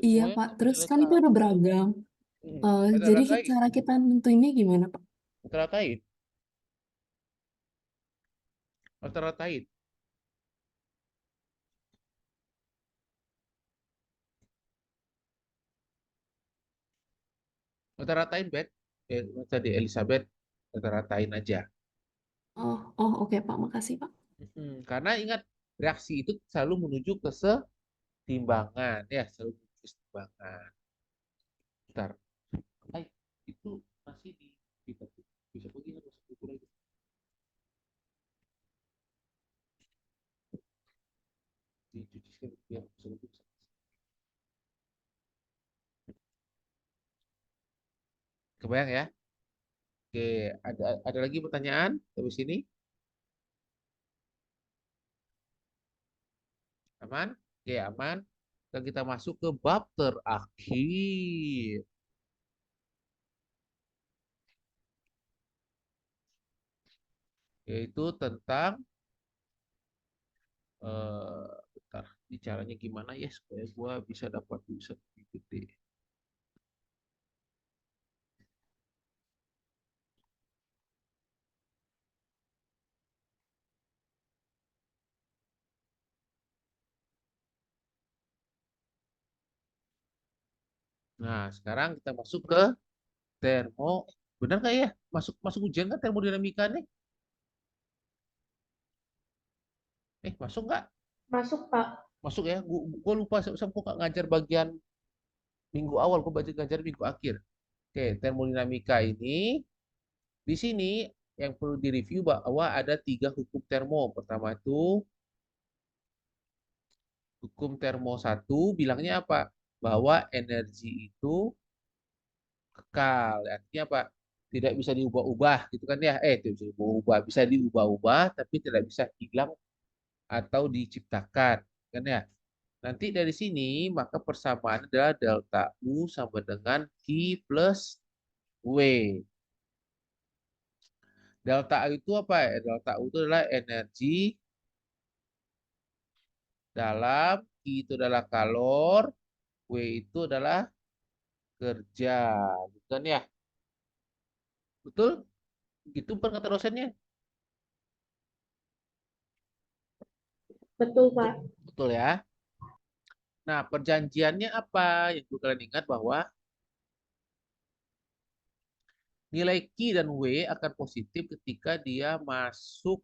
Iya, Semuanya Pak. dapat Terus nilai kan K. itu ada beragam. Antara Jadi lain. cara kita nentuinnya gimana, Pak? Antara lain. Antara lain. Rata-ratain, Bet. Tadi Elizabeth, rata-ratain aja. Oh, oke, Pak. Makasih, Pak. Karena ingat, reaksi itu selalu menuju ke setimbangan. Ya, selalu menuju ke setimbangan. Bentar. Hai, itu masih bisa pergi nggak masuk buku lagi? Dicuci sekali biar bisa lebih bisa. Kebayang ya? Oke, ada lagi pertanyaan dari sini? Aman? Oke, aman. Dan kita masuk ke bab terakhir, yaitu tentang bentar, bicaranya gimana ya supaya gua bisa dapat bisa lebih gede. Nah, sekarang kita masuk ke termo. Benar nggak ya? Masuk masuk ujian kan termodinamika nih? Masuk nggak? Masuk, Pak. Masuk ya. Gua lupa saya kok nggak ngajar bagian minggu awal, gua baca ngajar minggu akhir. Oke, termodinamika ini di sini yang perlu direview bahwa ada 3 hukum termo. Pertama itu hukum termo 1 bilangnya apa? Bahwa energi itu kekal. Artinya apa? Tidak bisa diubah-ubah gitu kan ya. Tidak bisa diubah-ubah. Bisa diubah-ubah tapi tidak bisa hilang atau diciptakan. Kan ya? Nanti dari sini maka persamaan adalah delta U sama dengan Q plus W. Delta U itu apa ya? Delta U itu adalah energi dalam, Q itu adalah kalor, W itu adalah kerja. Gitu kan ya? Betul? Gitu perkataan dosennya. Betul, Pak. Betul ya? Nah, perjanjiannya apa? Yang perlu kalian ingat bahwa nilai Q dan W akan positif ketika dia masuk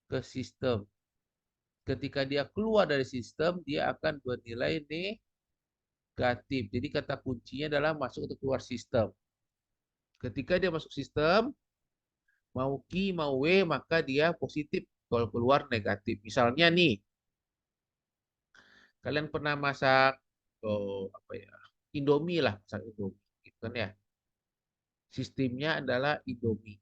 ke sistem. Ketika dia keluar dari sistem, dia akan bernilai negatif. Jadi kata kuncinya adalah masuk atau keluar sistem. Ketika dia masuk sistem, mau Q, mau W, maka dia positif. Kalau keluar negatif. Misalnya nih, kalian pernah masak apa ya? Indomie lah, masak Indomie, gitu kan ya. Sistemnya adalah Indomie.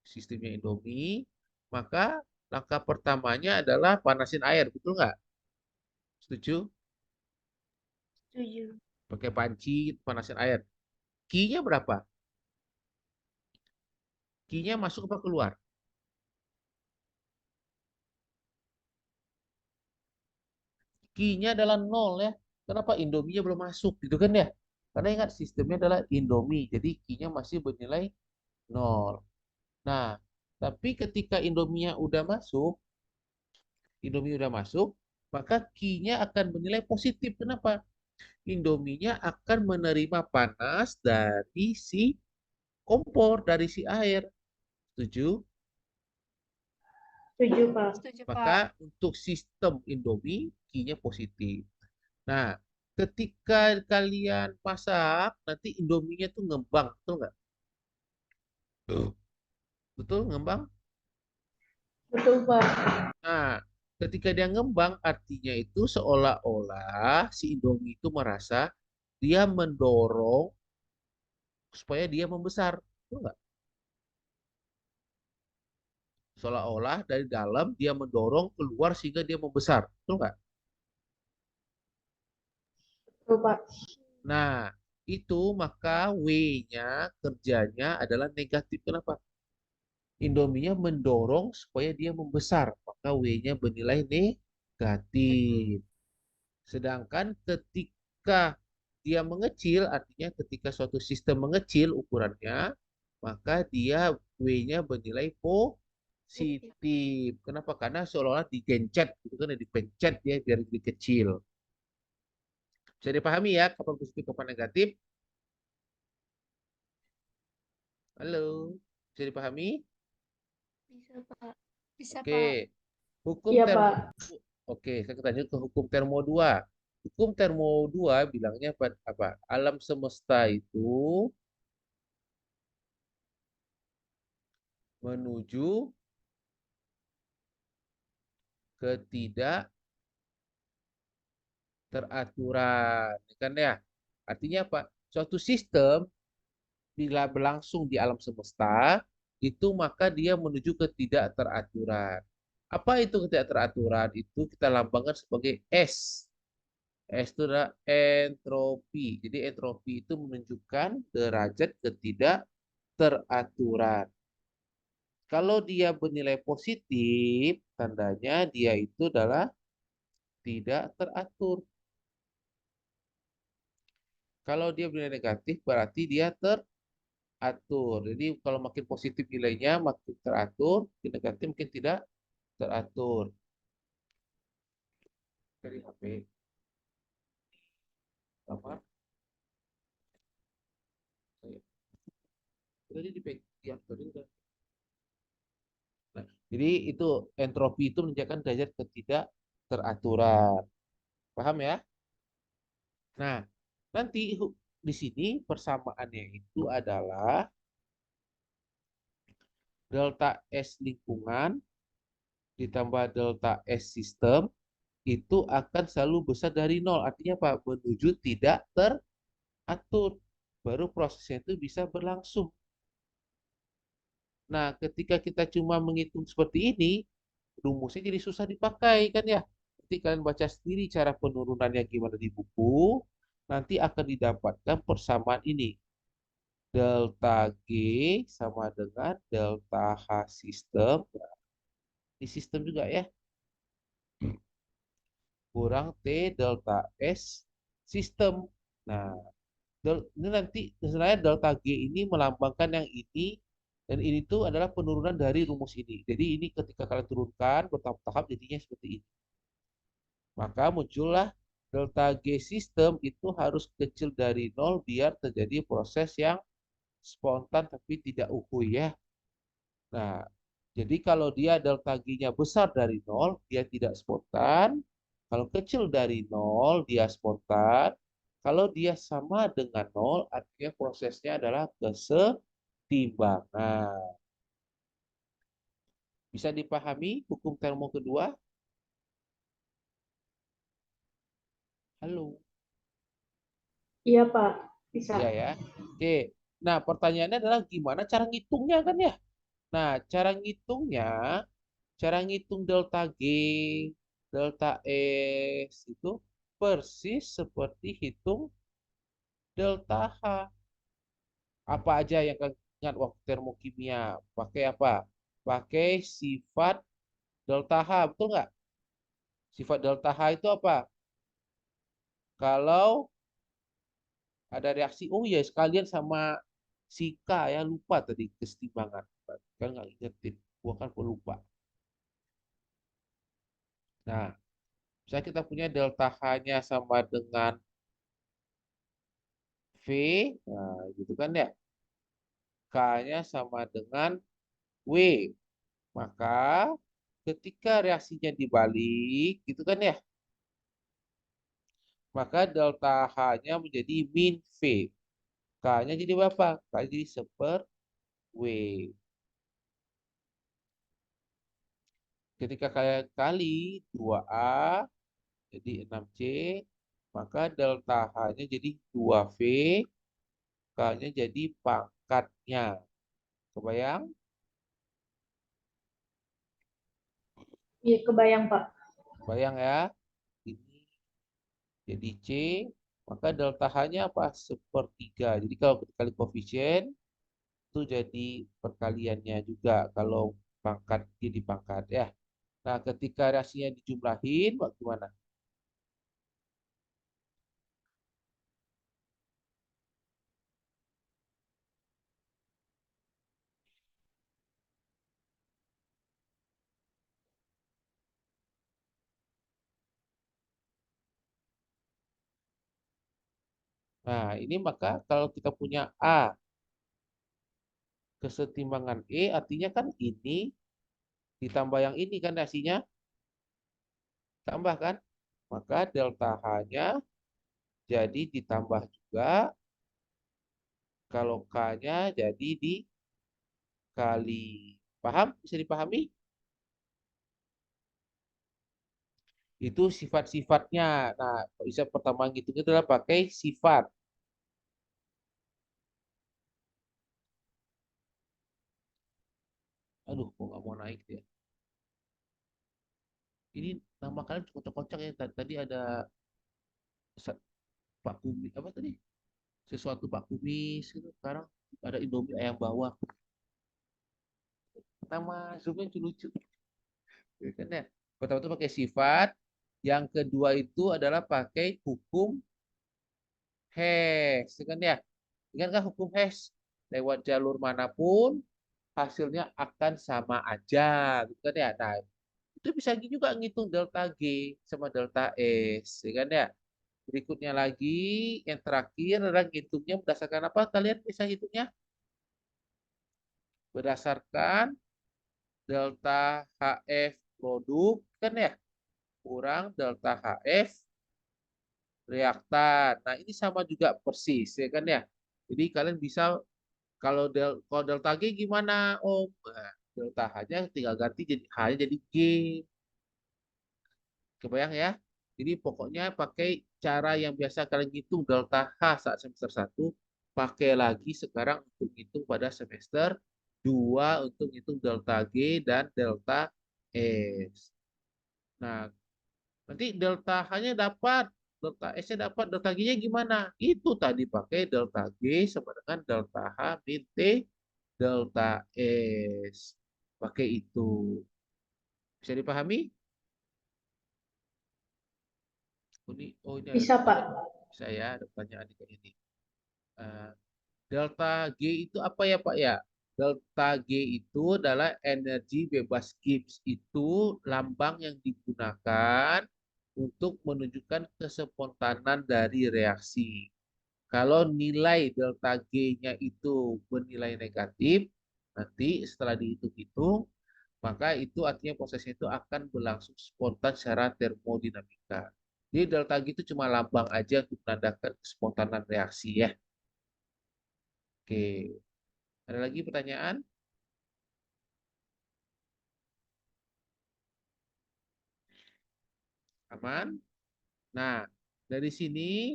Sistemnya Indomie, maka langkah pertamanya adalah panasin air, betul nggak? Setuju? Setuju. Pakai panci, panasin air. Q-nya berapa? Q-nya masuk apa keluar? Q-nya adalah 0 ya. Kenapa Indomie-nya belum masuk gitu kan ya? Karena ingat sistemnya adalah Indomie, jadi Q-nya masih bernilai 0. Nah, tapi ketika Indomie udah masuk, maka Q-nya akan menilai positif. Kenapa? Indominya akan menerima panas dari si kompor, dari si air. Setuju? Setuju, Pak. Setuju, Pak. Maka untuk sistem Indomie, Q-nya positif. Nah, ketika kalian masak, nanti Indominya tuh ngembang, betul nggak? Betul, ngembang? Betul, Pak. Nah, ketika dia ngembang, artinya itu seolah-olah si Indomie itu merasa dia mendorong supaya dia membesar. Betul nggak? Seolah-olah dari dalam dia mendorong keluar sehingga dia membesar. Betul nggak? Betul, Pak. Nah, itu maka W-nya kerjanya adalah negatif. Kenapa? Indominya mendorong supaya dia membesar. Maka W-nya bernilai negatif. Sedangkan ketika dia mengecil, artinya ketika suatu sistem mengecil ukurannya, maka dia W-nya bernilai positif. Kenapa? Karena seolah-olah digencet, gitu kan, dipencet dia biar lebih kecil. Bisa dipahami ya, kapan positif, kapan negatif? Halo, bisa dipahami? Bisa, Pak. Bisa, Oke, Pak. hukum Iya, termo. Pak. Oke, saya lanjut ke hukum termo 2. Hukum termo 2 bilangnya apa? Alam semesta itu menuju ketidakteraturan, kan ya? Artinya apa? Suatu sistem bila berlangsung di alam semesta itu maka dia menuju ketidakteraturan. Apa itu ketidakteraturan? Itu kita lambangkan sebagai S. S itu adalah entropi. Jadi entropi itu menunjukkan derajat ketidakteraturan. Kalau dia bernilai positif, tandanya dia itu adalah tidak teratur. Kalau dia bernilai negatif, berarti dia teratur. Jadi kalau makin positif nilainya, makin teratur, makin negatif mungkin tidak teratur. Dari HP. Kamar. Tadi dipegang. Tadi udah. Nah, jadi itu entropi itu menunjukkan derajat ketidakteraturan. Paham ya? Nah, nanti di sini persamaannya itu adalah delta S lingkungan ditambah delta S sistem itu akan selalu besar dari nol. Artinya apa? Menuju tidak teratur. Baru prosesnya itu bisa berlangsung. Nah, ketika kita cuma menghitung seperti ini, rumusnya jadi susah dipakai kan ya. Nanti kalian baca sendiri cara penurunannya gimana di buku. Nanti akan didapatkan persamaan ini. Delta G sama dengan delta H sistem. Di sistem juga ya. Kurang T delta S sistem. Nah, ini nanti sebenarnya delta G ini melambangkan yang ini dan ini tuh adalah penurunan dari rumus ini. Jadi ini ketika kalian turunkan bertahap-tahap jadinya seperti ini. Maka muncullah delta G sistem itu harus kecil dari nol biar terjadi proses yang spontan tapi tidak uhuy ya. Nah, jadi kalau dia delta G-nya besar dari nol, dia tidak spontan. Kalau kecil dari nol, dia spontan. Kalau dia sama dengan nol, artinya prosesnya adalah kesetimbangan. Bisa dipahami hukum termo kedua? Halo. Iya, Pak. Bisa. Iya ya. Oke. Nah, pertanyaannya adalah gimana cara ngitungnya kan ya? Nah, cara ngitung delta G, delta S itu persis seperti hitung delta H. Apa aja yang kalian ingat waktu termokimia? Pakai apa? Pakai sifat delta H, betul nggak? Sifat delta H itu apa? Kalau ada reaksi, oh ya sekalian sama Si K ya, lupa tadi kesetimbangan. Kan nggak ingetin. Gua kan pelupa. Nah, misalnya kita punya delta H-nya sama dengan V, nah gitu kan ya. K-nya sama dengan W. Maka ketika reaksinya dibalik, gitu kan ya, maka delta H-nya menjadi min V. K-nya jadi berapa? K jadi seper W. Ketika kali 2A jadi 6C, maka delta H-nya jadi 2V, K-nya jadi pangkatnya. Kebayang? Iya, kebayang, Pak. Kebayang ya? Ini jadi C, maka delta H-nya apa? Sepertiga. Jadi kalau dikali koefisien, itu jadi perkaliannya juga. Kalau pangkat jadi pangkat ya. Nah, ketika reaksinya dijumlahin, bagaimana? Nah, ini maka kalau kita punya A kesetimbangan E, artinya kan ini ditambah yang ini kan reaksinya, tambah kan? Maka delta H-nya jadi ditambah juga, kalau K-nya jadi dikali. Paham? Bisa dipahami? Itu sifat-sifatnya. Nah, bisa pertama ngitungnya adalah pakai sifat. Aduh, kok nggak mau naik dia. Ini nama kalian kocak-kocak ya. Tadi ada Pak Kumis, apa tadi? Sesuatu Pak Kumis. Gitu. Sekarang ada Indomie ayam bawang. Nama zoomnya lucu-lucu. Ya kan ya? Pertama itu pakai sifat. Yang kedua itu adalah pakai hukum Hess. Ya kan ya? Ingatkah hukum Hess? Lewat jalur manapun, hasilnya akan sama aja. Gitu kan ya? Nah, itu bisa juga ngitung delta G sama delta S. Ya kan ya? Berikutnya lagi, yang terakhir adalah ngitungnya berdasarkan apa? Kalian bisa hitungnya? Berdasarkan delta HF produk, kan ya? Kurang delta HF reaktan. Nah, ini sama juga persis, ya kan ya? Jadi kalian bisa, kalau delta G gimana, Om? Nah, delta H-nya tinggal ganti jadi H-nya jadi G. Kebayang ya? Jadi pokoknya pakai cara yang biasa kalian hitung delta H saat semester 1, pakai lagi sekarang untuk hitung pada semester 2 untuk hitung delta G dan delta S. Nah, nanti delta H-nya dapat, delta S-nya dapat, delta G-nya gimana? Itu tadi pakai delta G sama dengan delta H min T delta S. Pakai itu. Bisa dipahami? Oh ini ada Bisa, Pak. saya ada pertanyaan ini. Eh, delta G itu apa ya Pak ya? Delta G itu adalah energi bebas Gibbs. Itu lambang yang digunakan untuk menunjukkan kespontanan dari reaksi. Kalau nilai delta G-nya itu bernilai negatif, nanti setelah dihitung-hitung, maka itu artinya prosesnya itu akan berlangsung spontan secara termodinamika. Jadi delta G itu cuma lambang aja untuk menandakan kespontanan reaksi ya. Oke, ada lagi pertanyaan? Aman? Nah, dari sini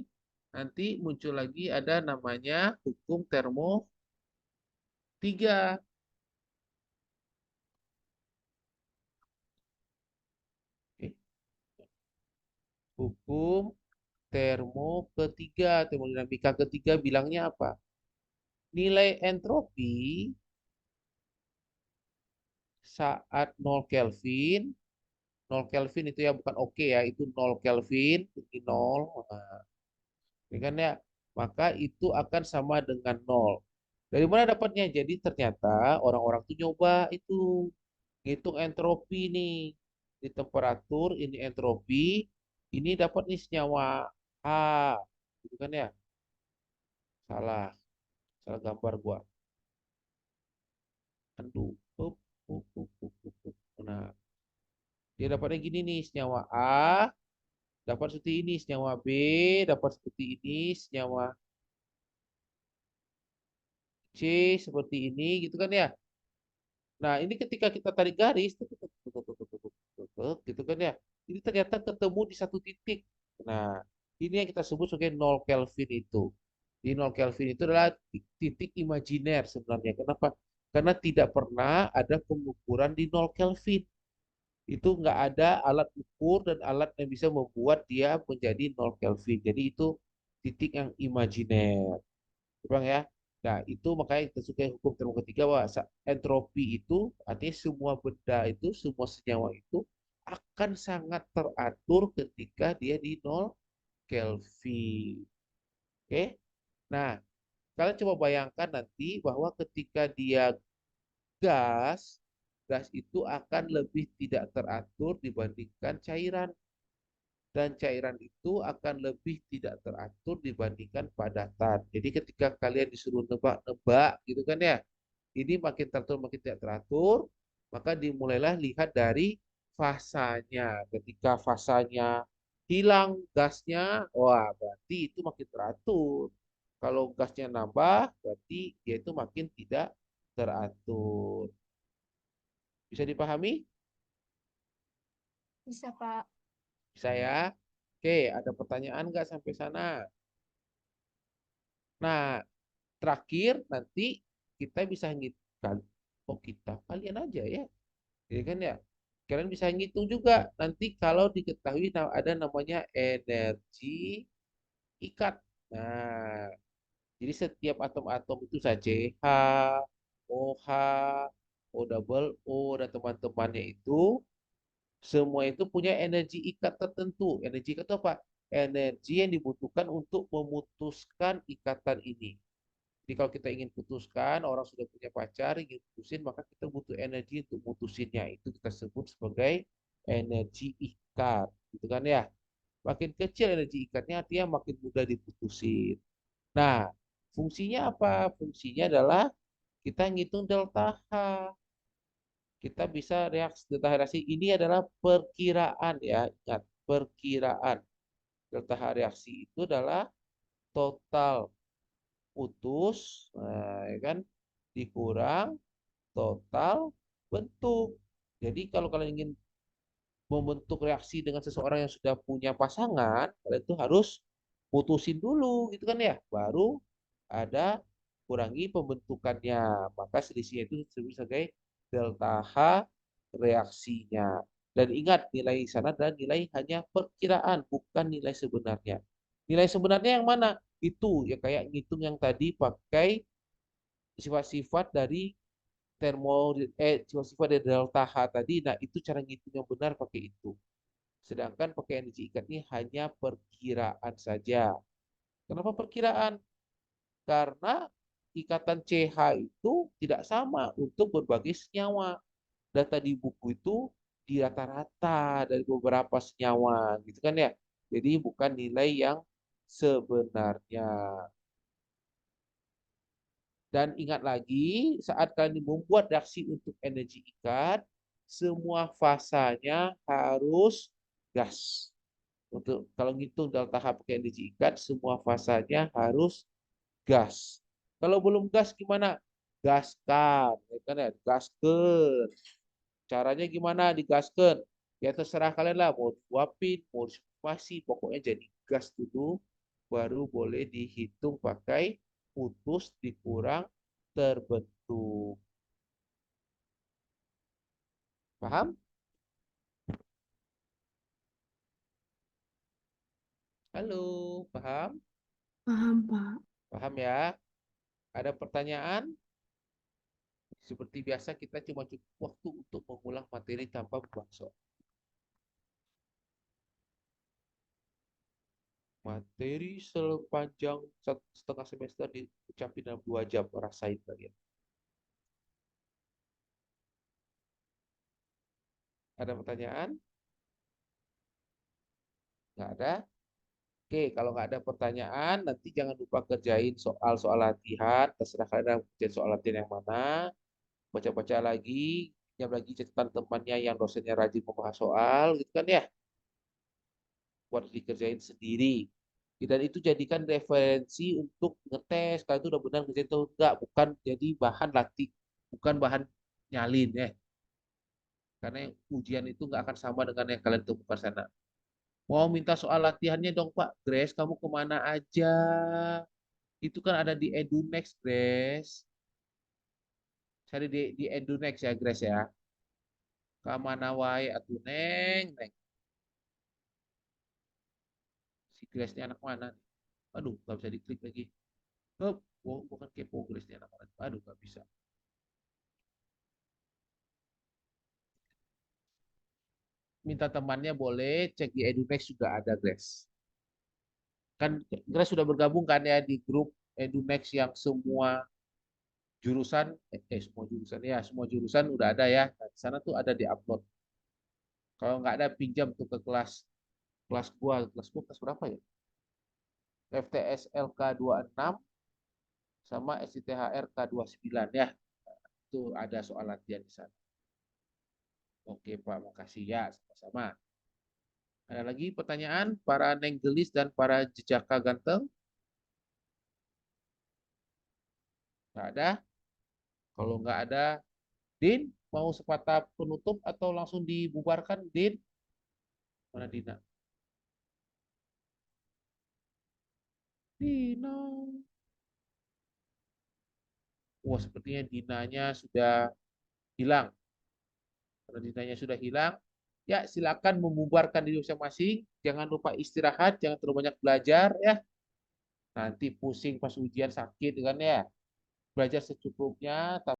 nanti muncul lagi ada namanya hukum termo 3. Oke. Hukum termo ketiga, termodinamika ketiga bilangnya apa? Nilai entropi saat 0 Kelvin, 0 Kelvin itu ya bukan oke ya, itu 0 Kelvin, ini 0, nah, ya kan ya, maka itu akan sama dengan 0. Dari mana dapatnya? Jadi ternyata orang-orang tuh nyoba itu ngitung entropi nih. Di temperatur ini entropi, ini dapat nih senyawa A. Gitu kan ya? Salah, salah gambar gua. Aduh. Up. Nah, dia dapatnya gini nih, senyawa A dapat seperti ini, senyawa B dapat seperti ini, senyawa C seperti ini, gitu kan ya. Nah, ini ketika kita tarik garis, gitu kan ya. Ini ternyata ketemu di satu titik. Nah, ini yang kita sebut sebagai 0 Kelvin itu. Di 0 Kelvin itu adalah titik imajiner sebenarnya. Kenapa? Karena tidak pernah ada pengukuran di 0 Kelvin. Itu nggak ada alat ukur dan alat yang bisa membuat dia menjadi 0 Kelvin. Jadi itu titik yang imajiner. Bang ya. Nah, itu makanya kita suka hukum termodinamika bahwa entropi itu artinya semua benda itu, semua senyawa itu akan sangat teratur ketika dia di 0 Kelvin. Oke? Nah, kalian coba bayangkan nanti bahwa ketika dia gas, gas itu akan lebih tidak teratur dibandingkan cairan. Dan cairan itu akan lebih tidak teratur dibandingkan padatan. Jadi ketika kalian disuruh nebak-nebak gitu kan ya, ini makin teratur makin tidak teratur, maka dimulailah lihat dari fasanya. Ketika fasanya hilang gasnya, wah berarti itu makin teratur. Kalau gasnya nambah, berarti dia itu makin tidak teratur. Bisa dipahami? Bisa, Pak. Bisa ya? Oke, ada pertanyaan nggak sampai sana? Nah, terakhir nanti kita bisa ngitung. Oh kita, kalian aja ya. Ya kan ya. Kalian bisa ngitung juga nanti kalau diketahui ada namanya energi ikat. Nah, jadi setiap atom-atom itu saja H, OH, O double O dan teman-temannya itu semua itu punya energi ikat tertentu. Energi ikat itu apa? Energi yang dibutuhkan untuk memutuskan ikatan ini. Jadi kalau kita ingin putuskan, orang sudah punya pacar, ingin putusin, maka kita butuh energi untuk putusinnya. Itu kita sebut sebagai energi ikat. Gitu kan ya. Makin kecil energi ikatnya, artinya makin mudah diputusin. Nah, fungsinya apa? Fungsinya adalah kita ngitung delta H. Kita bisa reaksi, delta H reaksi ini adalah perkiraan ya. Ingat, perkiraan. Delta H reaksi itu adalah total putus, nah, ya kan, dikurang total bentuk. Jadi kalau kalian ingin membentuk reaksi dengan seseorang yang sudah punya pasangan, kalian itu harus putusin dulu, gitu kan ya, baru ada kurangi pembentukannya. Maka selisihnya itu disebut sebagai delta H reaksinya. Dan ingat, nilai sana adalah nilai hanya perkiraan, bukan nilai sebenarnya. Nilai sebenarnya yang mana? Itu ya kayak ngitung yang tadi pakai sifat-sifat dari sifat-sifat dari delta H tadi. Nah, itu cara ngitung yang benar pakai itu. Sedangkan pakai energi ikat ini hanya perkiraan saja. Kenapa perkiraan? Karena ikatan CH itu tidak sama untuk berbagai senyawa. Data di buku itu di rata-rata dari beberapa senyawa, gitu kan ya. Jadi bukan nilai yang sebenarnya. Dan ingat lagi, saat kalian membuat reaksi untuk energi ikat, semua fasanya harus gas. Untuk kalau ngitung delta H pakai energi ikat, semua fasanya harus gas. Kalau belum gas gimana? Gaskan, ya kan ya? Gaskan. Caranya gimana digaskan? Ya terserah kalian lah, mau disuapin, mau disublimasi, pokoknya jadi gas dulu, baru boleh dihitung pakai putus dikurang terbentuk. Paham? Halo, paham? Paham, Pak. Paham ya? Ada pertanyaan? Seperti biasa kita cuma cukup waktu untuk mengulang materi tanpa buang soal. Materi sepanjang 1,5 semester diucapin dalam 2 jam. Rasain kalian. Ada pertanyaan? Nggak ada? Oke, kalau nggak ada pertanyaan, nanti jangan lupa kerjain soal-soal latihan. Terserah kalian kerjain soal latihan yang mana. Baca-baca lagi, pinjam lagi catatan temannya yang dosennya rajin membahas soal, gitu kan ya. Buat dikerjain sendiri. Dan itu jadikan referensi untuk ngetes kalau itu udah benar kerjain atau enggak, bukan jadi bahan latih, bukan bahan nyalin ya. Karena ujian itu nggak akan sama dengan yang kalian temukan sana. Mau minta soal latihannya dong Pak. Grace, kamu kemana aja? Itu kan ada di EduNext, Grace. Cari di EduNext ya, Grace ya. Kamana wae atuh neng, neng. Si Grace ini anak mana? Aduh, nggak bisa diklik lagi. Oh, bukan kepo Grace ini anak mana? Aduh, nggak bisa. Minta temannya boleh, cek di EduNext juga ada, Grace. Kan Grace sudah bergabung kan ya di grup EduNext yang semua jurusan, semua jurusan ya, semua jurusan udah ada ya. Nah, di sana tuh ada di upload. Kalau nggak ada pinjam tuh ke kelas gua kelas berapa ya? FTS LK 26 sama SITHR K29 ya. Itu ada soal latihan di sana. Oke Pak, makasih ya, sama-sama. Ada lagi pertanyaan para Neng Gelis dan para jejaka ganteng? Nggak ada? Kalau nggak ada, Din, mau sepatah penutup atau langsung dibubarkan, Din? Mana Dina? Dina. Wah, sepertinya Dinanya sudah hilang. Kalau Dinanya sudah hilang, ya silakan membubarkan diri masing-masing. Jangan lupa istirahat, jangan terlalu banyak belajar ya. Nanti pusing pas ujian sakit kan ya. Belajar secukupnya.